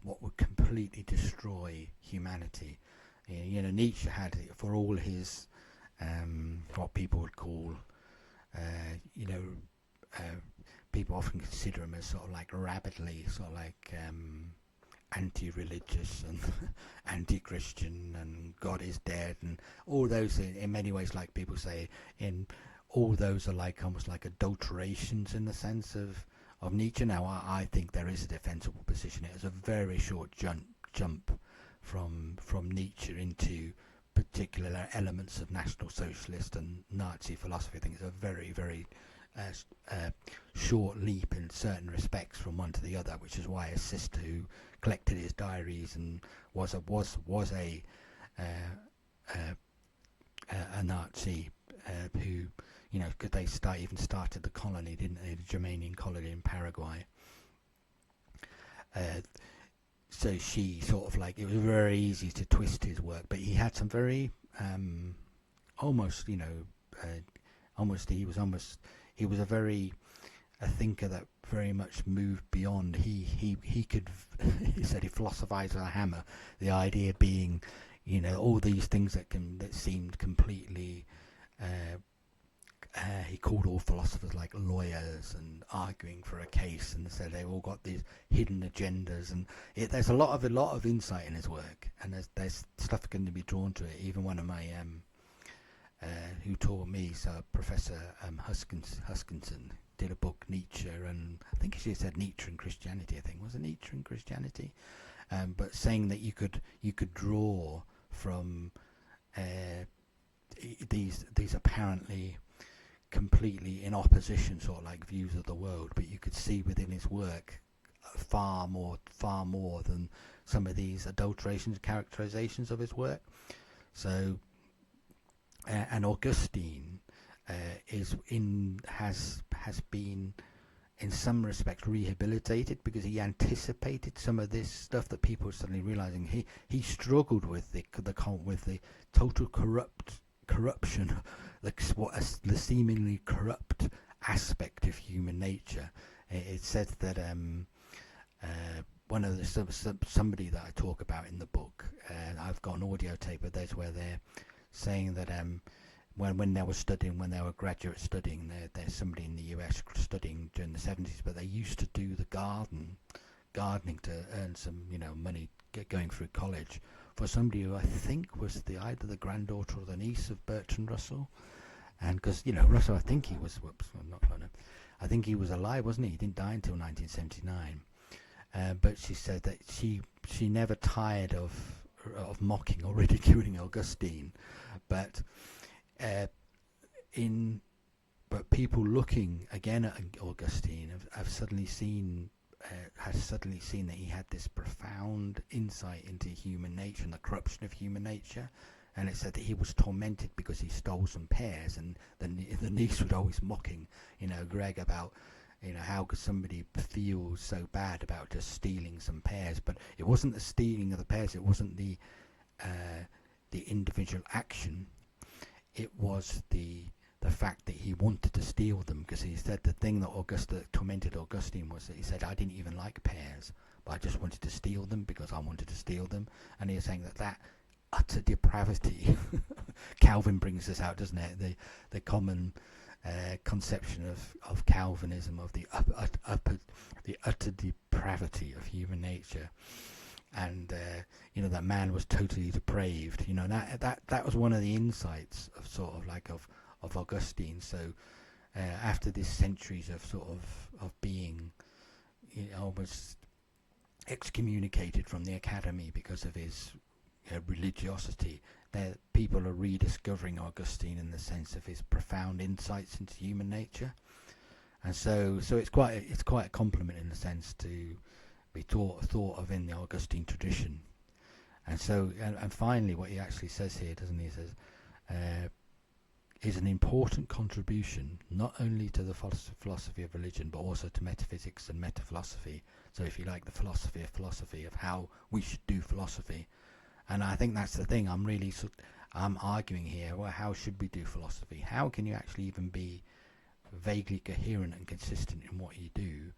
[SPEAKER 1] what would completely destroy humanity. Nietzsche had, for all his what people would call people often consider him as sort of like rabidly sort of like anti-religious and anti-Christian, and God is dead, and all those in many ways, like people say, all those are like almost like adulterations in the sense of Nietzsche. Now I think there is a defensible position. It is a very short jump from Nietzsche into particular elements of National Socialist and Nazi philosophy. I think it's a very, very short leap in certain respects from one to the other, which is why his sister, who collected his diaries and was a Nazi, who could they even started the colony, didn't they, the Germanian colony in Paraguay. So she sort of like, it was very easy to twist his work, but he had some very he was a thinker that very much moved beyond. He could he said he philosophized with a hammer, the idea being all these things that seemed completely he called all philosophers like lawyers and arguing for a case, and said they all got these hidden agendas, and there's a lot of insight in his work, and there's stuff going to be drawn to it. Even one of my who taught me, so Professor Huskinson, did a book, Nietzsche, and I think she said Nietzsche and Christianity. I think was it Nietzsche and Christianity, but saying that you could draw from these apparently completely in opposition sort of like views of the world, but you could see within his work far more than some of these adulterations, characterizations of his work. So and Augustine has been in some respects rehabilitated, because he anticipated some of this stuff that people are suddenly realizing. He struggled with the total corruption, the seemingly corrupt aspect of human nature. It said that one of the somebody that I talk about in the book, I've got an audio tape of those where they're saying that when they were graduate studying, there's somebody in the US studying during the 70s, but they used to do the gardening to earn some money going through college, for somebody who I think was either the granddaughter or the niece of Bertrand Russell. And because Russell, I think he was I think he was alive, wasn't he? He didn't die until 1979. But she said that she never tired of mocking or ridiculing Augustine, but people looking again at Augustine have suddenly seen that he had this profound insight into human nature and the corruption of human nature, and it said that he was tormented because he stole some pears, and the niece would always mocking, Greg about, how could somebody feel so bad about just stealing some pears? But it wasn't the stealing of the pears, it wasn't the individual action, it was the fact that he wanted to steal them, because he said the thing that tormented Augustine was that he said, I didn't even like pears, but I just wanted to steal them because I wanted to steal them. And he was saying that utter depravity, Calvin brings this out, doesn't it? The common conception of Calvinism, of the utter depravity of human nature, and that man was totally depraved. That was one of the insights of sort of like of Augustine. So after this centuries of sort of being almost excommunicated from the academy because of his religiosity, people are rediscovering Augustine in the sense of his profound insights into human nature. And so it's quite a compliment in a sense to be thought of in the Augustine tradition. And so and finally what he actually says here, doesn't he? He says is an important contribution not only to the philosophy of religion but also to metaphysics and metaphilosophy. So if you like, the philosophy of how we should do philosophy. And I think that's the thing I'm arguing here. Well, how should we do philosophy? How can you actually even be vaguely coherent and consistent in what you do,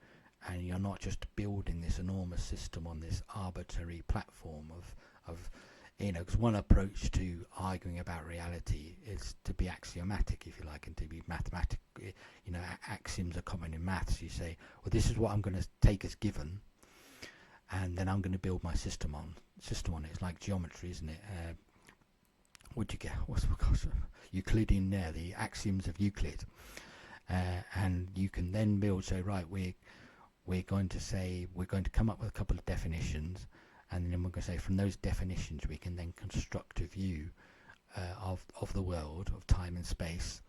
[SPEAKER 1] and you're not just building this enormous system on this arbitrary platform of because one approach to arguing about reality is to be axiomatic, if you like, and to be mathematic. Axioms are common in maths. You say, well, this is what I'm going to take as given, and then I'm going to build my system on it. It's like geometry, isn't it? Would you get Euclidean there, the axioms of Euclid, and you can then build. Say, right, we're going to come up with a couple of definitions, and then we're going to say from those definitions we can then construct a view of the world, of time and space.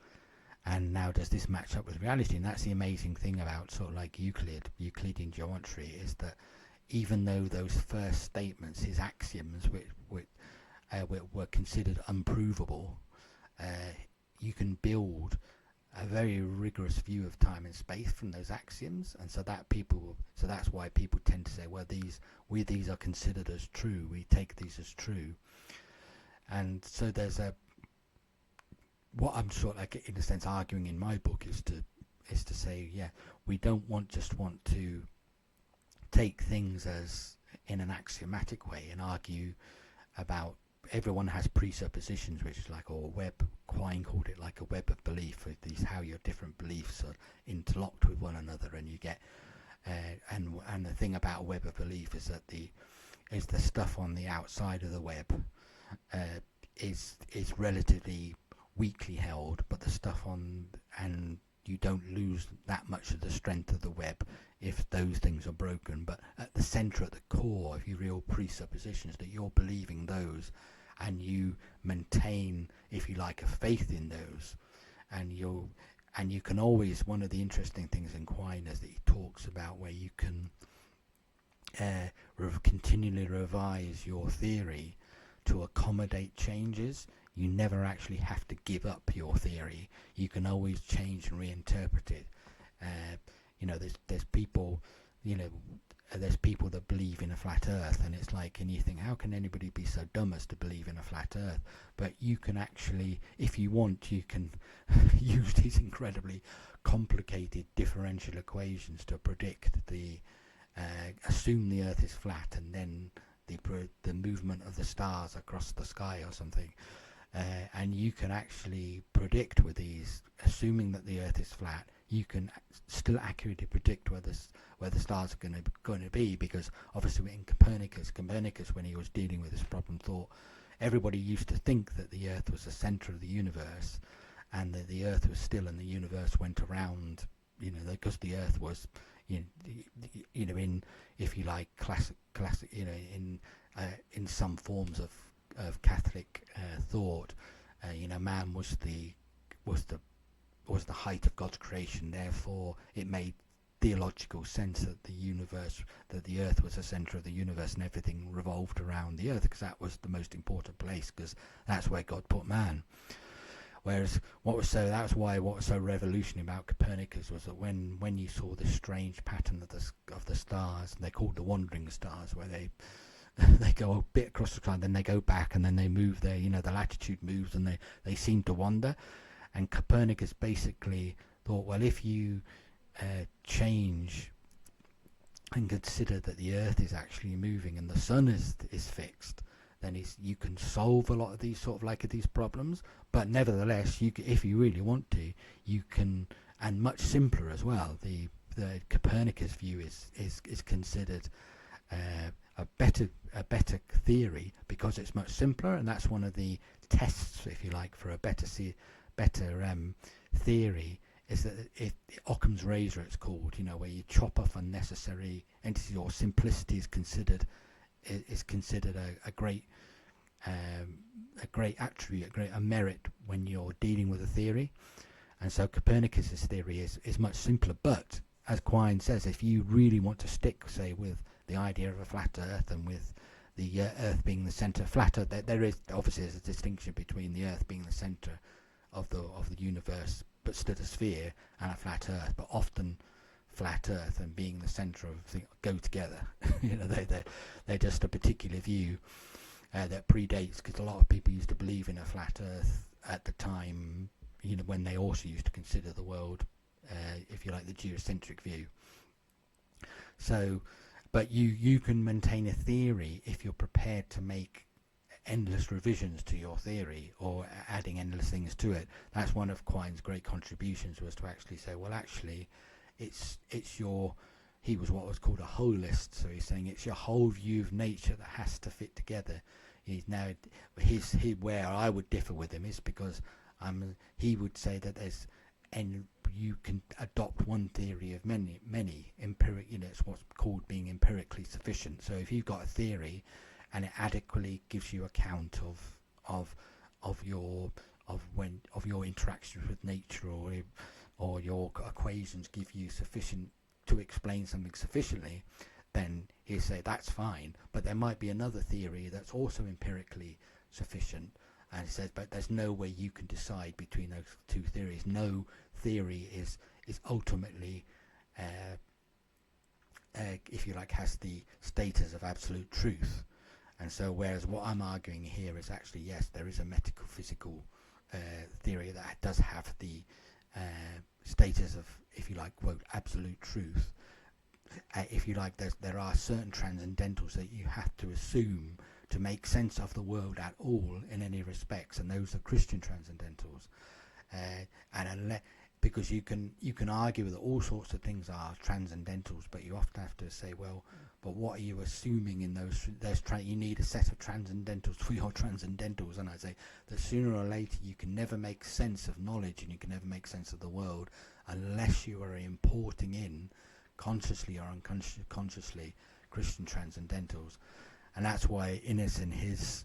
[SPEAKER 1] And now, does this match up with reality? And that's the amazing thing about sort of like Euclidean geometry, is that even though those first statements, his axioms, which were considered unprovable, you can build a very rigorous view of time and space from those axioms. And so that's why people tend to say, well, these are considered as true, we take these as true. And so there's what I'm sort of like in a sense arguing in my book is to say, yeah, we don't want to take things as in an axiomatic way and argue about. Everyone has presuppositions, which is like, or web. Quine called it like a web of belief, with these how your different beliefs are interlocked with one another, and you get and the thing about a web of belief is that the stuff on the outside of the web is relatively weakly held, but the stuff and you don't lose that much of the strength of the web if those things are broken. But at the centre, at the core of your real presuppositions, that you're believing those, and you maintain, if you like, a faith in those, and you can always. One of the interesting things in Quine is that he talks about where you can continually revise your theory to accommodate changes. You never actually have to give up your theory. You can always change and reinterpret it. There's people, there's people that believe in a flat earth, and it's like, and you think, how can anybody be so dumb as to believe in a flat earth? But you can actually, if you want, you can use these incredibly complicated differential equations to predict assume the earth is flat, and then the movement of the stars across the sky or something. And you can actually predict with these, assuming that the earth is flat, you can still accurately predict where the stars are going to be, because obviously in Copernicus, when he was dealing with this problem, thought everybody used to think that the earth was the center of the universe, and that the earth was still and the universe went around, because the earth was, in, if you like, classic, in some forms of Catholic thought, man was the height of God's creation. Therefore, it made theological sense that the earth was the center of the universe and everything revolved around the earth, because that was the most important place, because that's where God put man. Whereas what was so revolutionary about Copernicus was that when you saw this strange pattern of the stars, and they're called the wandering stars, where they they go a bit across the sky, then they go back, and then they move their, the latitude moves, and they seem to wander. And Copernicus basically thought, well, if you change and consider that the earth is actually moving and the sun is fixed, then you can solve a lot of these these problems. But nevertheless, if you really want to, you can, and much simpler as well. The Copernicus view is considered a better theory because it's much simpler, and that's one of the tests, if you like, for a better theory, is that Occam's razor, it's called, where you chop off unnecessary entities, or simplicity is considered a great attribute, a merit when you're dealing with a theory. And so Copernicus's theory is much simpler. But as Quine says, if you really want to stick, say, with the idea of a flat Earth and with the Earth being the centre, flat Earth, there is obviously a distinction between the Earth being the centre of the universe, but still a sphere, and a flat Earth. But often flat Earth and being the centre of things go together. They're just a particular view that predates, because a lot of people used to believe in a flat Earth at the time, when they also used to consider the world, if you like, the geocentric view. So, but you can maintain a theory if you're prepared to make endless revisions to your theory, or adding endless things to it. That's one of Quine's great contributions, was to actually say, well, actually, he was what was called a holist, so he's saying it's your whole view of nature that has to fit together. Where I would differ with him is because he would say that you can adopt one theory of many it's what's called being empirically sufficient. So if you've got a theory and it adequately gives you account of your interactions with nature, or your equations give you sufficient to explain something sufficiently, then he'll say that's fine. But there might be another theory that's also empirically sufficient, and he says, but there's no way you can decide between those two theories. No theory is ultimately, if you like, has the status of absolute truth. And so, whereas what I'm arguing here is actually, yes, there is a metaphysical theory that does have the status of, if you like, quote, absolute truth. If you like, there are certain transcendentals that you have to assume to make sense of the world at all in any respects, and those are Christian transcendentals. Because you can argue that all sorts of things are transcendentals, but you often have to say, well, but what are you assuming in those? You need a set of transcendentals for your transcendentals, and I say that sooner or later you can never make sense of knowledge, and you can never make sense of the world unless you are importing in, consciously or unconsciously, Christian transcendentals. And that's why Innes, in his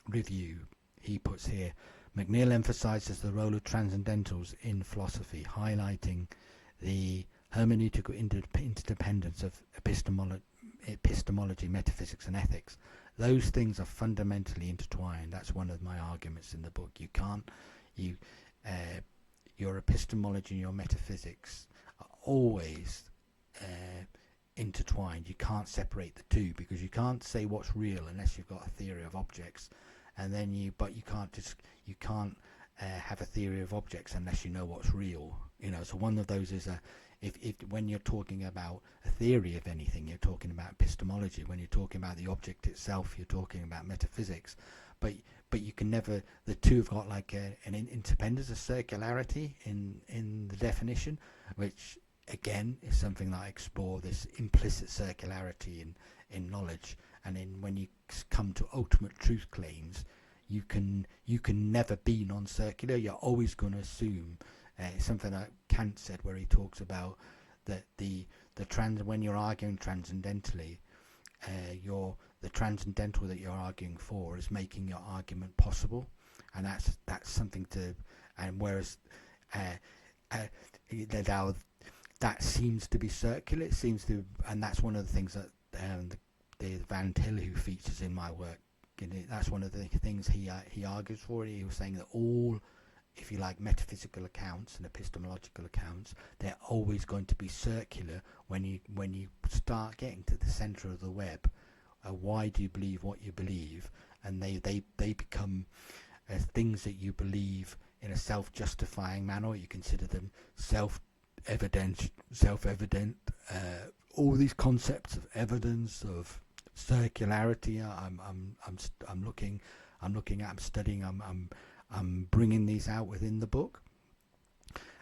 [SPEAKER 1] review, he puts here, McNeill emphasizes the role of transcendentals in philosophy, highlighting the hermeneutical interdependence of epistemology, metaphysics, and ethics. Those things are fundamentally intertwined. That's one of my arguments in the book. Your epistemology and your metaphysics are always intertwined. You can't separate the two, because you can't say what's real unless you've got a theory of objects, and then you can't have a theory of objects unless you know what's real. So one of those is if when you're talking about a theory of anything, you're talking about epistemology. When you're talking about the object itself, you're talking about metaphysics. But you can never, the two have got like an independence, a circularity in the definition, which again is something that I explore, this implicit circularity in knowledge. And then when you come to ultimate truth claims, you can never be non-circular. You're always going to assume something that Kant said, where he talks about that when you're arguing transcendentally, the transcendental that you're arguing for is making your argument possible, and that's something to. And whereas that seems to be circular. It seems to, and that's one of the things that the Van Til, who features in my work, that's one of the things he argues for. He was saying that all, if you like, metaphysical accounts and epistemological accounts, they're always going to be circular when you start getting to the center of the web. Why do you believe what you believe? And they become things that you believe in a self-justifying manner. You consider them self-evident. All these concepts of evidence, of circularity. I'm studying. I'm bringing these out within the book.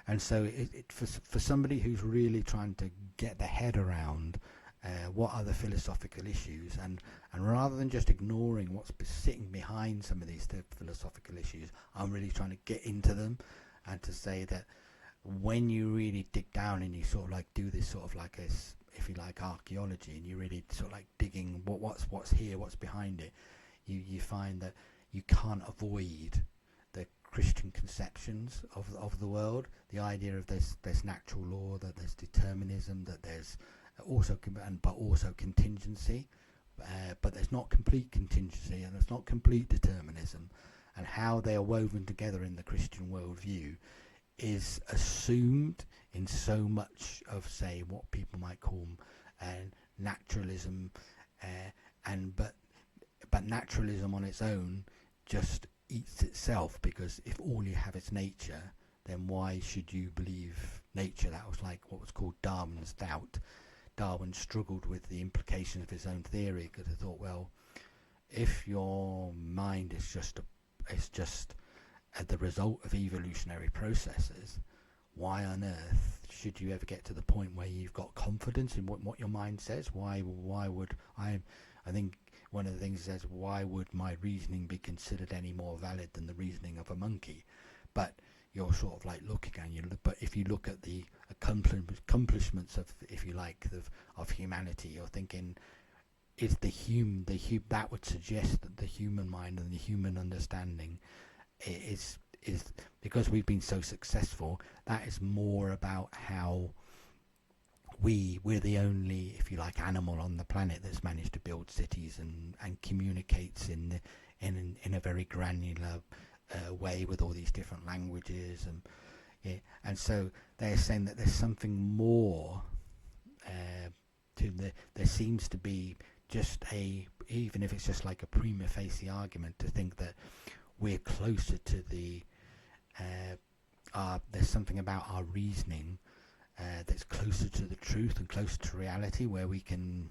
[SPEAKER 1] And so for somebody who's really trying to get their head around what are the philosophical issues, and rather than just ignoring what's sitting behind some of these philosophical issues, I'm really trying to get into them, and to say that when you really dig down and you sort of like do this sort of like if you like, archaeology, and you really sort of like digging what's here, what's behind it, you find that you can't avoid the Christian conceptions of the world, the idea of there's natural law, that there's determinism, that there's also contingency, but there's not complete contingency, and there's not complete determinism, and how they are woven together in the Christian worldview is assumed in so much of, say, what people might call naturalism, but naturalism on its own just eats itself, because if all you have is nature, then why should you believe nature? That was like what was called Darwin's doubt. Darwin struggled with the implications of his own theory, because he thought, well, if your mind is just the result of evolutionary processes, why on earth should you ever get to the point where you've got confidence in what your mind says? Why would I think one of the things he says, why would my reasoning be considered any more valid than the reasoning of a monkey? But you're sort of like looking, and but if you look at the accomplishments of, if you like, of humanity, you're thinking, is that would suggest that the human mind and the human understanding is because we've been so successful, that is more about how we're the only, if you like, animal on the planet that's managed to build cities and communicates in a very granular way with all these different languages, and so they're saying that there's something more there seems to be just even if it's just like a prima facie argument, to think that we're closer to there's something about our reasoning that's closer to the truth and closer to reality, where we can,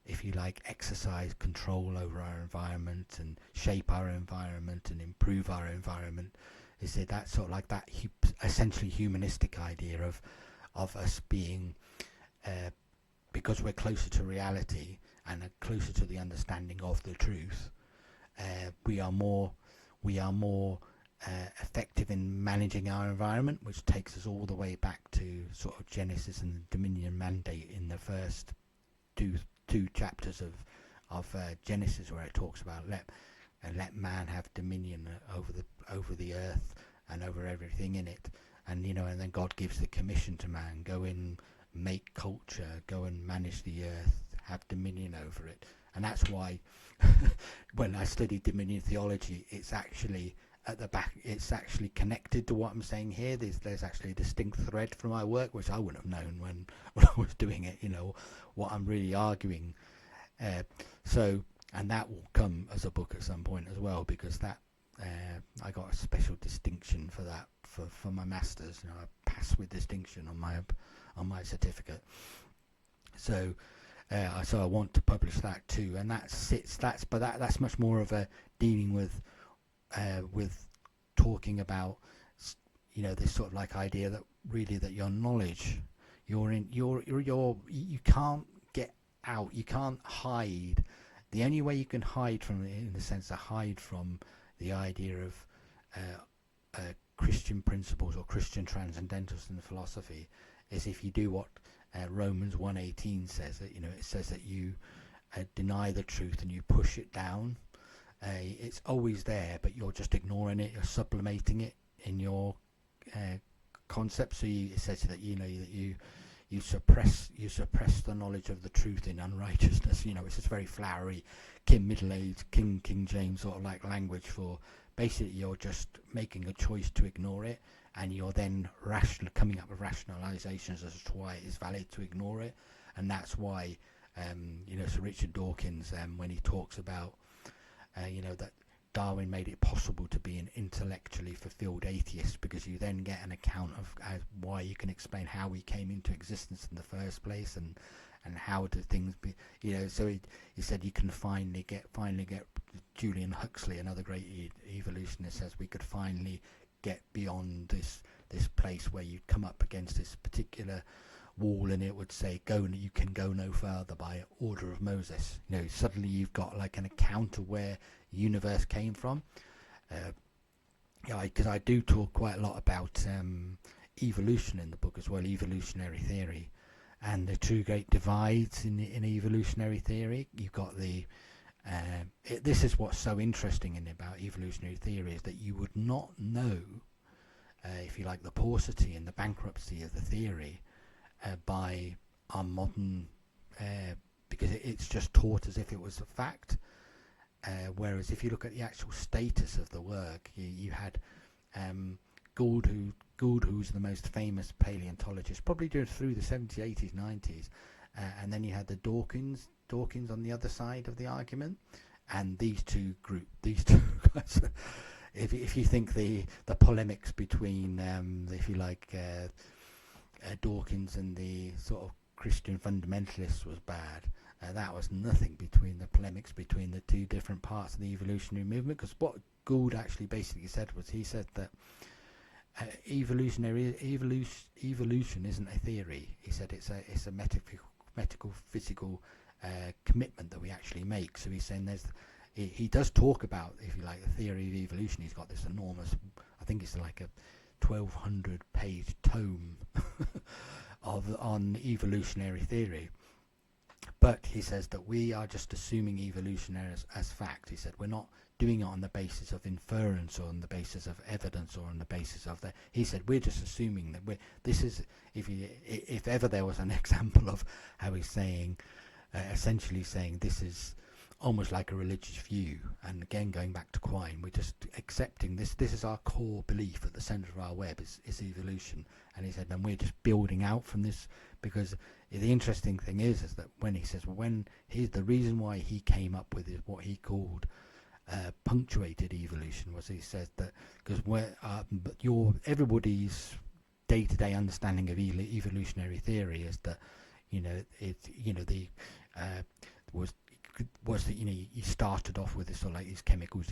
[SPEAKER 1] if you like, exercise control over our environment and shape our environment and improve our environment. Is it that sort of like that essentially humanistic idea of us being, because we're closer to reality and are closer to the understanding of the truth, we are more effective in managing our environment, which takes us all the way back to sort of Genesis and the Dominion mandate in the first two chapters of Genesis, where it talks about let man have dominion over the earth and over everything in it, and and then God gives the commission to man: go in, make culture, go and manage the earth, have dominion over it. And that's why when I studied dominion theology, it's actually at the back, it's actually connected to what I'm saying here. There's actually a distinct thread from my work, which I wouldn't have known when I was doing it, what I'm really arguing. And that will come as a book at some point as well, because that I got a special distinction for that for my masters. I passed with distinction on my certificate. So I want to publish that too, and that's much more of a dealing with talking about this sort of like idea that really that your knowledge, you can't get out, you can't hide. The only way you can hide from it, in the sense of hide from the idea of Christian principles or Christian transcendentalism in philosophy, is if you do what Romans 1:18 says. That it says that you deny the truth and you push it down. It's always there, but you're just ignoring it. You're sublimating it in your concept. So it says that you suppress the knowledge of the truth in unrighteousness. It's just very flowery, middle-aged King James sort of like language for basically you're just making a choice to ignore it, and you're then coming up with rationalizations as to why it is valid to ignore it. And that's why Sir Richard Dawkins, when he talks about that Darwin made it possible to be an intellectually fulfilled atheist, because you then get an account of why you can explain how we came into existence in the first place, and how do things be, so he said you can finally get Julian Huxley, another great evolutionist, says we could finally get beyond this place where you come up against this particular wall, and it would say you can go no further by order of Moses. Suddenly you've got like an account of where the universe came from. Because I do talk quite a lot about evolution in the book as well, evolutionary theory, and the two great divides in evolutionary theory. You've got this is what's so interesting about evolutionary theory, is that you would not know, if you like, the paucity and the bankruptcy of the theory by our modern, because it's just taught as if it was a fact. Whereas if you look at the actual status of the work, you had Gould, who's the most famous paleontologist, probably through the 70s, 80s, 90s, and then you had the Dawkins on the other side of the argument, and these two guys. If you think the polemics between, if you like, Dawkins and the sort of Christian fundamentalists was bad, that was nothing between the polemics between the two different parts of the evolutionary movement. Because what Gould actually basically said was, he said that evolution isn't a theory. He said it's a metaphysical commitment that we actually make. So he's saying he does talk about, if you like, the theory of evolution. He's got this enormous, I think it's like a 1,200 page tome on evolutionary theory. But he says that we are just assuming evolution as fact. He said we're not doing it on the basis of inference, or on the basis of evidence, or on the basis of he said we're just assuming that this is, if ever there was an example of how he's saying, essentially saying this is almost like a religious view, and again going back to Quine, we're just accepting this is our core belief at the centre of our web is evolution. And he said, and we're just building out from this, because the interesting thing is that when he says, the reason why he came up with what he called punctuated evolution was, he says that because everybody's day-to-day understanding of evolutionary theory is that was that you started off with this sort of like these chemicals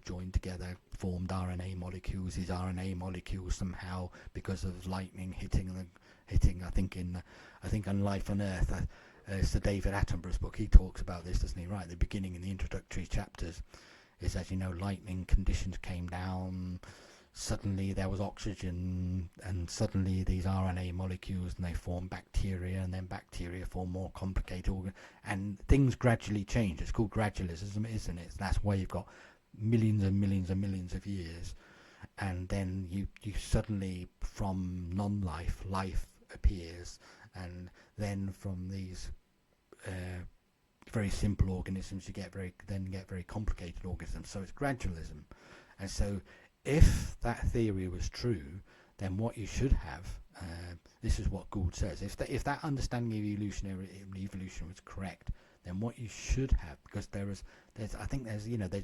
[SPEAKER 1] joined together formed RNA molecules. These RNA molecules somehow, because of lightning hitting I think on Life on Earth, Sir David Attenborough's book, he talks about this, doesn't he? Right at the beginning, in the introductory chapters, it says, lightning conditions came down, suddenly there was oxygen, and suddenly these RNA molecules, and they form bacteria, and then bacteria form more complicated organs, and things gradually change. It's called gradualism, isn't it? That's why you've got millions and millions and millions of years, and then you suddenly, from non-life, life appears, and then from these very simple organisms you get very complicated organisms. So it's gradualism. And so if that theory was true, then what you should have, this is what Gould says, if that understanding of evolution was correct, then what you should have, because there's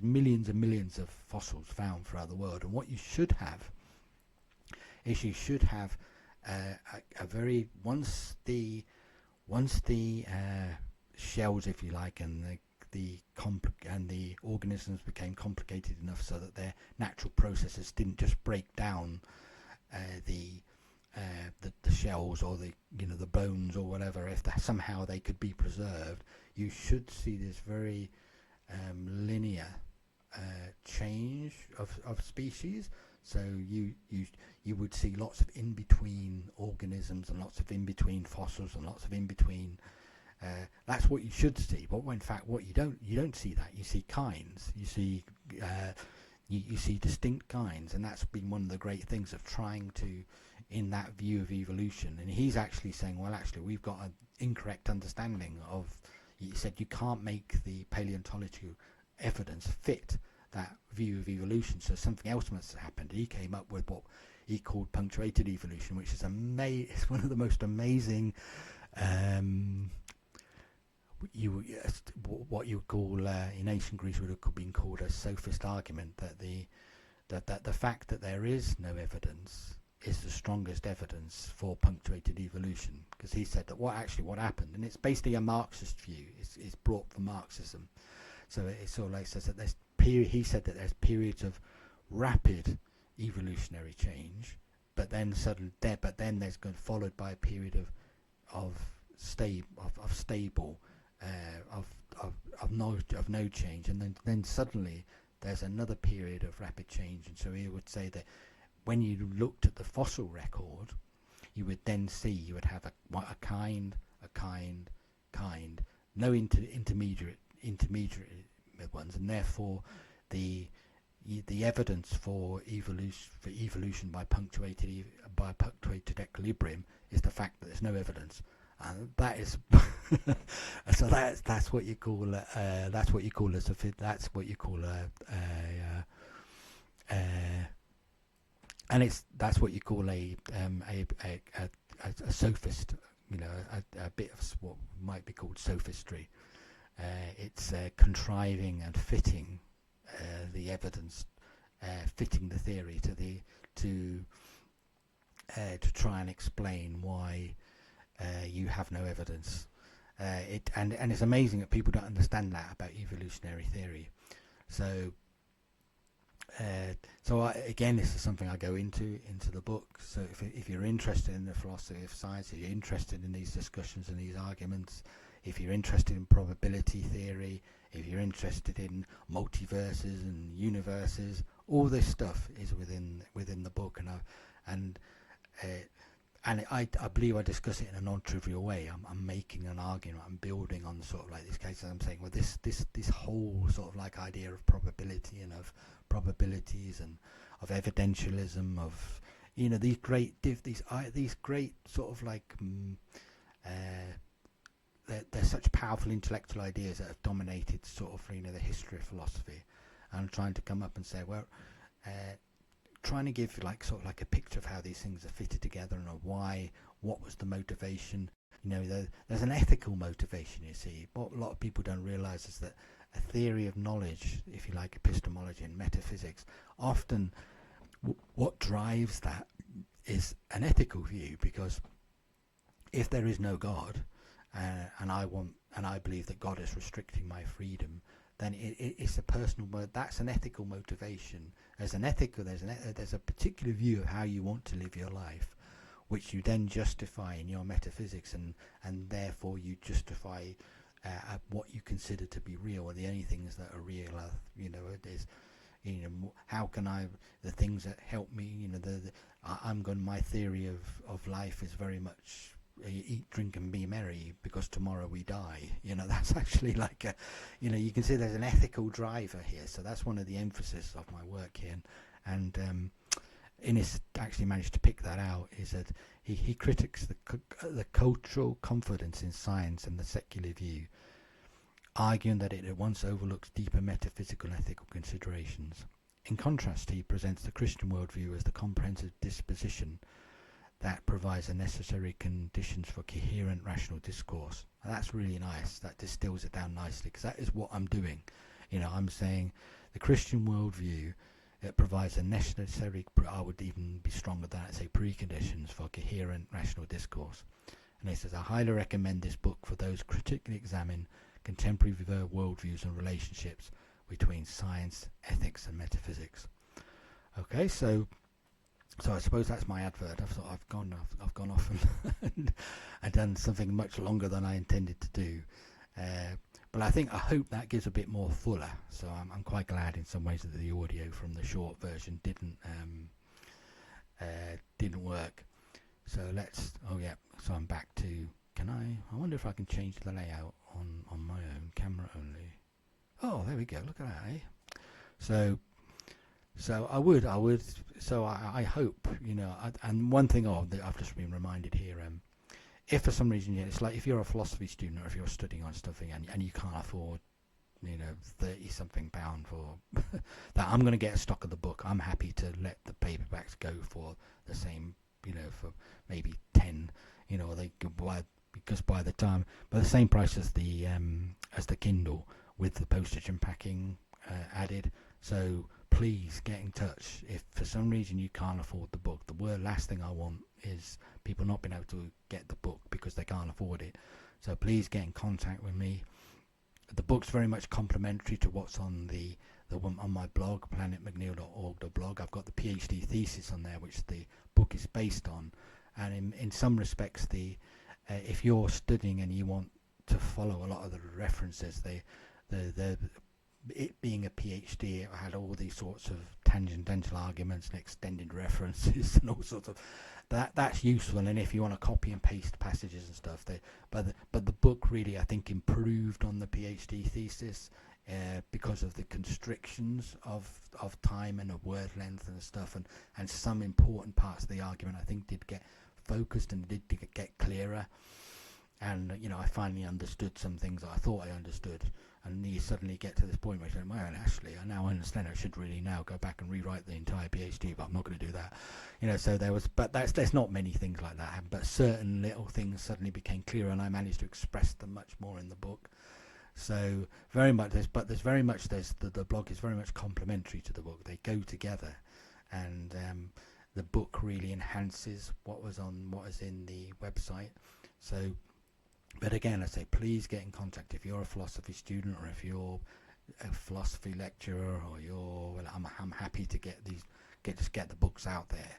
[SPEAKER 1] millions and millions of fossils found throughout the world, and what you should have is a very, once the shells, if you like, and the organisms became complicated enough so that their natural processes didn't just break down the shells or the bones or whatever. If somehow they could be preserved, you should see this very linear change of species. So you would see lots of in-between organisms, and lots of in-between fossils, and lots of in-between. That's what you should see. But in fact, what you don't see that. You see kinds. You see you see distinct kinds, and that's been one of the great things of trying to in that view of evolution. And he's actually saying, well, actually, we've got an incorrect understanding of, he said, you can't make the paleontological evidence fit that view of evolution, so something else must have happened. He came up with what he called punctuated evolution, which is it's one of the most amazing what you would call in ancient Greece would have been called a sophist argument, that the fact that there is no evidence is the strongest evidence for punctuated evolution, because he said that what happened, and it's basically a Marxist view, it's brought from Marxism. So it sort of like says that he said that there's periods of rapid evolutionary change, but then there's followed by a period of stable no change, and then suddenly there's another period of rapid change. And so he would say that when you looked at the fossil record, you would then see you would have a kind, no intermediate ones, and therefore the evidence for evolution by punctuated equilibrium is the fact that there's no evidence, and that is so that's what you call a sophist, a bit of what might be called sophistry. It's contriving and fitting the evidence, fitting the theory to try and explain why you have no evidence. And it's amazing that people don't understand that about evolutionary theory. So again, this is something I go into the book. So if you're interested in the philosophy of science, if you're interested in these discussions and these arguments, if you're interested in probability theory, if you're interested in multiverses and universes, all this stuff is within the book. And I believe I discuss it in a non-trivial way. I'm making an argument. I'm building on sort of like this case. I'm saying, well, this whole sort of like idea of probability and of probabilities and of evidentialism, of these great sort of like they're such powerful intellectual ideas that have dominated sort of the history of philosophy. And I'm trying to come up and say, well, trying to give sort of like a picture of how these things are fitted together and what was the motivation. There's an ethical motivation, you see. What a lot of people don't realize is that a theory of knowledge, if you like, epistemology and metaphysics, often what drives that is an ethical view, because if there is no God, and I believe that God is restricting my freedom, then it's a personal word. That's an ethical motivation. There's a particular view of how you want to live your life, which you then justify in your metaphysics, and therefore you justify what you consider to be real, or the only things that are real are, it is, how can the things that help me, my theory of life is very much eat, drink and be merry, because tomorrow we die. That's actually like you can see there's an ethical driver here. So that's one of the emphasis of my work here, and Innes actually managed to pick that out, is that he critiques the cultural confidence in science and the secular view, arguing that it at once overlooks deeper metaphysical and ethical considerations. In contrast, he presents the Christian worldview as the comprehensive disposition that provides the necessary conditions for coherent rational discourse. And that's really nice. That distills it down nicely, because that is what I'm doing. I'm saying the Christian worldview, it provides the necessary, I would even be stronger than that, say, preconditions for coherent rational discourse. And he says, I highly recommend this book for those critically examine contemporary worldviews and relationships between science, ethics and metaphysics. Okay, so I suppose that's my advert. I've gone off and done something much longer than I intended to do. But I hope that gives a bit more fuller. So I'm quite glad in some ways that the audio from the short version didn't work. So so I'm back to, I wonder if I can change the layout on my own camera only. Oh, there we go. Look at that, eh? So So I would. So I hope, and one thing that I've just been reminded here. If for some reason, it's like if you're a philosophy student or if you're studying on something and you can't afford, 30 something pound for that, I'm going to get a stock of the book. I'm happy to let the paperbacks go for the same, for maybe 10, they could buy, because by the same price as the Kindle with the postage and packing added. So please get in touch if for some reason you can't afford the book. The last thing I want is people not being able to get the book because they can't afford it. So please get in contact with me. The book's very much complementary to what's on the one on my blog, planetmcneil.org.blog. I've got the PhD thesis on there, which the book is based on, and in some respects, if you're studying and you want to follow a lot of the references, it being a PhD, it had all these sorts of tangential arguments and extended references and all sorts of that's useful. And if you want to copy and paste passages and stuff, but the book really, I think, improved on the PhD thesis because of the constrictions of time and of word length and stuff, and some important parts of the argument I think did get focused and did get clearer. And I finally understood some things that I thought I understood, and you suddenly get to this point where you say, well, actually, I now understand. I should really now go back and rewrite the entire PhD, but I'm not going to do that. So there's not many things like that, but certain little things suddenly became clearer, and I managed to express them much more in the book. So very much, the blog is very much complementary to the book. They go together, and the book really enhances what is in the website. So. But again, I say, please get in contact if you're a philosophy student or if you're a philosophy lecturer, or I'm happy to get the books out there.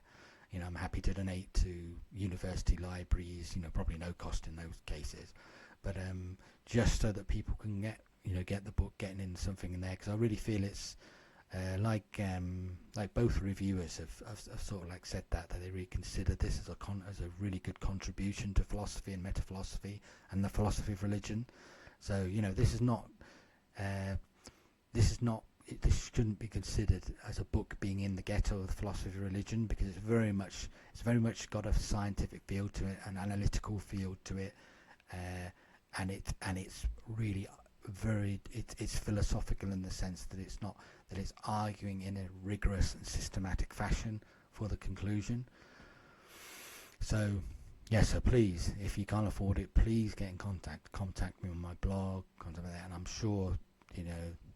[SPEAKER 1] I'm happy to donate to university libraries. Probably no cost in those cases, but just so that people can get the book, getting in something in there, because I really feel it's like both reviewers have sort of said that they really consider this as a really good contribution to philosophy and metaphilosophy and the philosophy of religion. So this shouldn't be considered as a book being in the ghetto of the philosophy of religion, because it's very much got a scientific feel to it, an analytical feel to it, and it's really it's philosophical in the sense that it's arguing in a rigorous and systematic fashion for the conclusion. So please, if you can't afford it, please get in contact me on my blog, contact me there, and I'm sure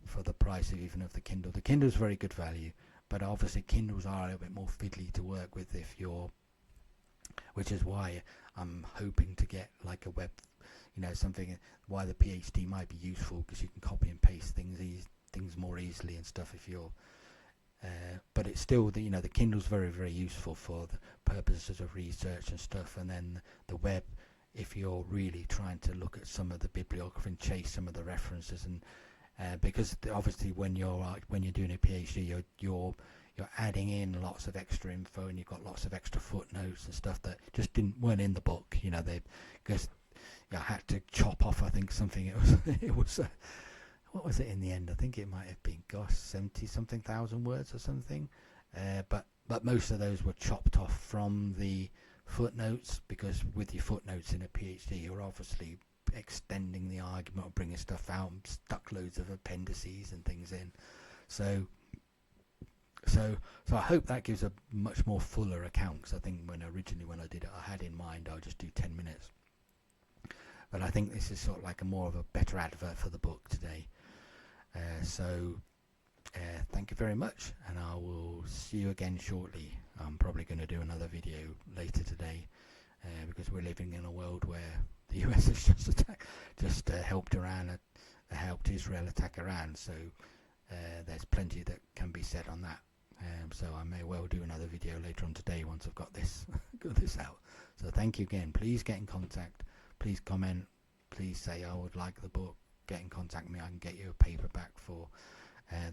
[SPEAKER 1] for the price even of the Kindle. The Kindle is very good value, but obviously Kindles are a little bit more fiddly to work with which is why I'm hoping to get like a web, something, why the PhD might be useful, because you can copy and paste things more easily and stuff if you're but it's still the Kindle's very, very useful for the purposes of research and stuff. And then the web, if you're really trying to look at some of the bibliography and chase some of the references, and because obviously when you're doing a PhD, you're adding in lots of extra info, and you've got lots of extra footnotes and stuff that just weren't in the book. Because I had to chop off, I think, something. It was what was it in the end? I think it might have been 70-something thousand words or something. But most of those were chopped off from the footnotes, because with your footnotes in a PhD, you're obviously extending the argument or bringing stuff out, and stuck loads of appendices and things in. So I hope that gives a much more fuller account, because I think when I did it, I had in mind I'll just do 10 minutes. But I think this is sort of like more of a better advert for the book today. Thank you very much, and I will see you again shortly. I'm probably going to do another video later today, because we're living in a world where the US has helped Israel attack Iran. So there's plenty that can be said on that. So I may well do another video later on today once I've got this out. So thank you again. Please get in contact. Please comment. Please say I would like the book. Get in contact with me. I can get you a paperback for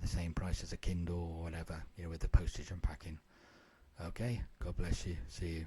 [SPEAKER 1] the same price as a Kindle or whatever, with the postage and packing. Okay. God bless you. See you.